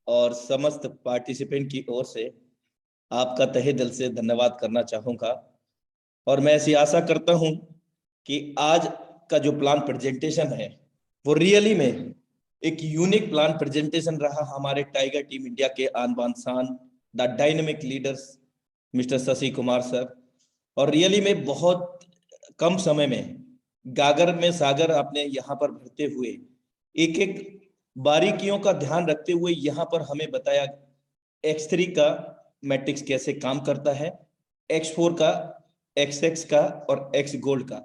और समस्त पार्टिसिपेंट की ओर से आपका तहे दिल से धन्यवाद करना चाहूँगा। और मैं ऐसी आशा करता हूँ कि आज का जो प्लान प्रेजेंटेशन है वो रियली में एक यूनिक प्लान प्रेजेंटेशन रहा हमारे टाइगर टीम इंडिया के आन बान शान the dynamic leaders mister Shashi Kumar sir. और रियली में बहुत कम समय में गागर में सागर आपने यहाँ पर भरते हुए एक एक बारीकियों का ध्यान रखते हुए यहाँ पर हमें बताया X3 का मैट्रिक्स कैसे काम करता है, X4 का, XX का और X गोल्ड का।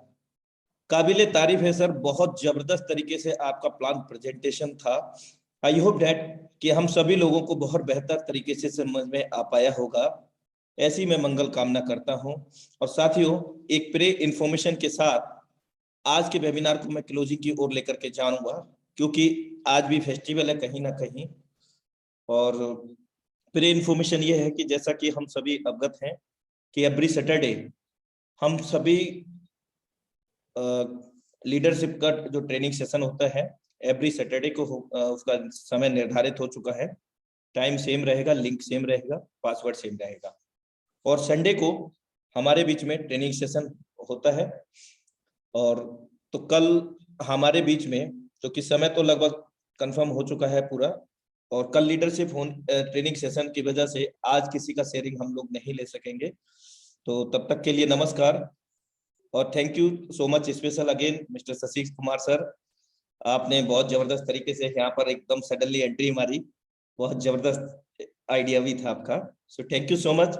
काबिले तारीफ है सर, बहुत जबरदस्त तरीके से आपका प्लान प्रेजेंटेशन था। आई होप डैट कि हम सभी लोगों को बहुत बेहतर तरीके से समझ में आ पाया होगा। ऐसी मैं मंगल कामना करता हूं। और साथियों, एक प्रे इन्फॉर्मेशन के साथ आज के वेबिनार को मैं क्लोजिंग की ओर लेकर के जाऊंगा, क्योंकि आज भी फेस्टिवल है कहीं ना कहीं। और प्रे इन्फॉर्मेशन ये है कि जैसा कि हम सभी अवगत हैं कि एवरी सैटरडे हम सभी लीडरशिप का जो ट्रेनिंग सेशन होता है एवरी सैटरडे को उसका समय निर्धारित हो चुका है। टाइम सेम रहेगा, लिंक सेम रहेगा, पासवर्ड सेम रहेगा। और संडे को हमारे बीच में ट्रेनिंग सेशन होता है। और तो कल हमारे बीच में, जो कि समय तो लगभग कंफर्म हो चुका है पूरा, और कल लीडरशिप ट्रेनिंग सेशन की वजह से आज किसी का शेयरिंग हम लोग नहीं ले सकेंगे। तो तब तक के लिए नमस्कार और thank you so much special again mister Shashi Kumar sir. आपने बहुत जबरदस्त तरीके से यहाँ पर एकदम सडनली एंट्री मारी, बहुत जबरदस्त आइडिया भी था आपका। So thank you so much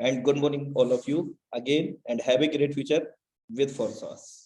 and good morning all of you again and have a great future with फॉरसास।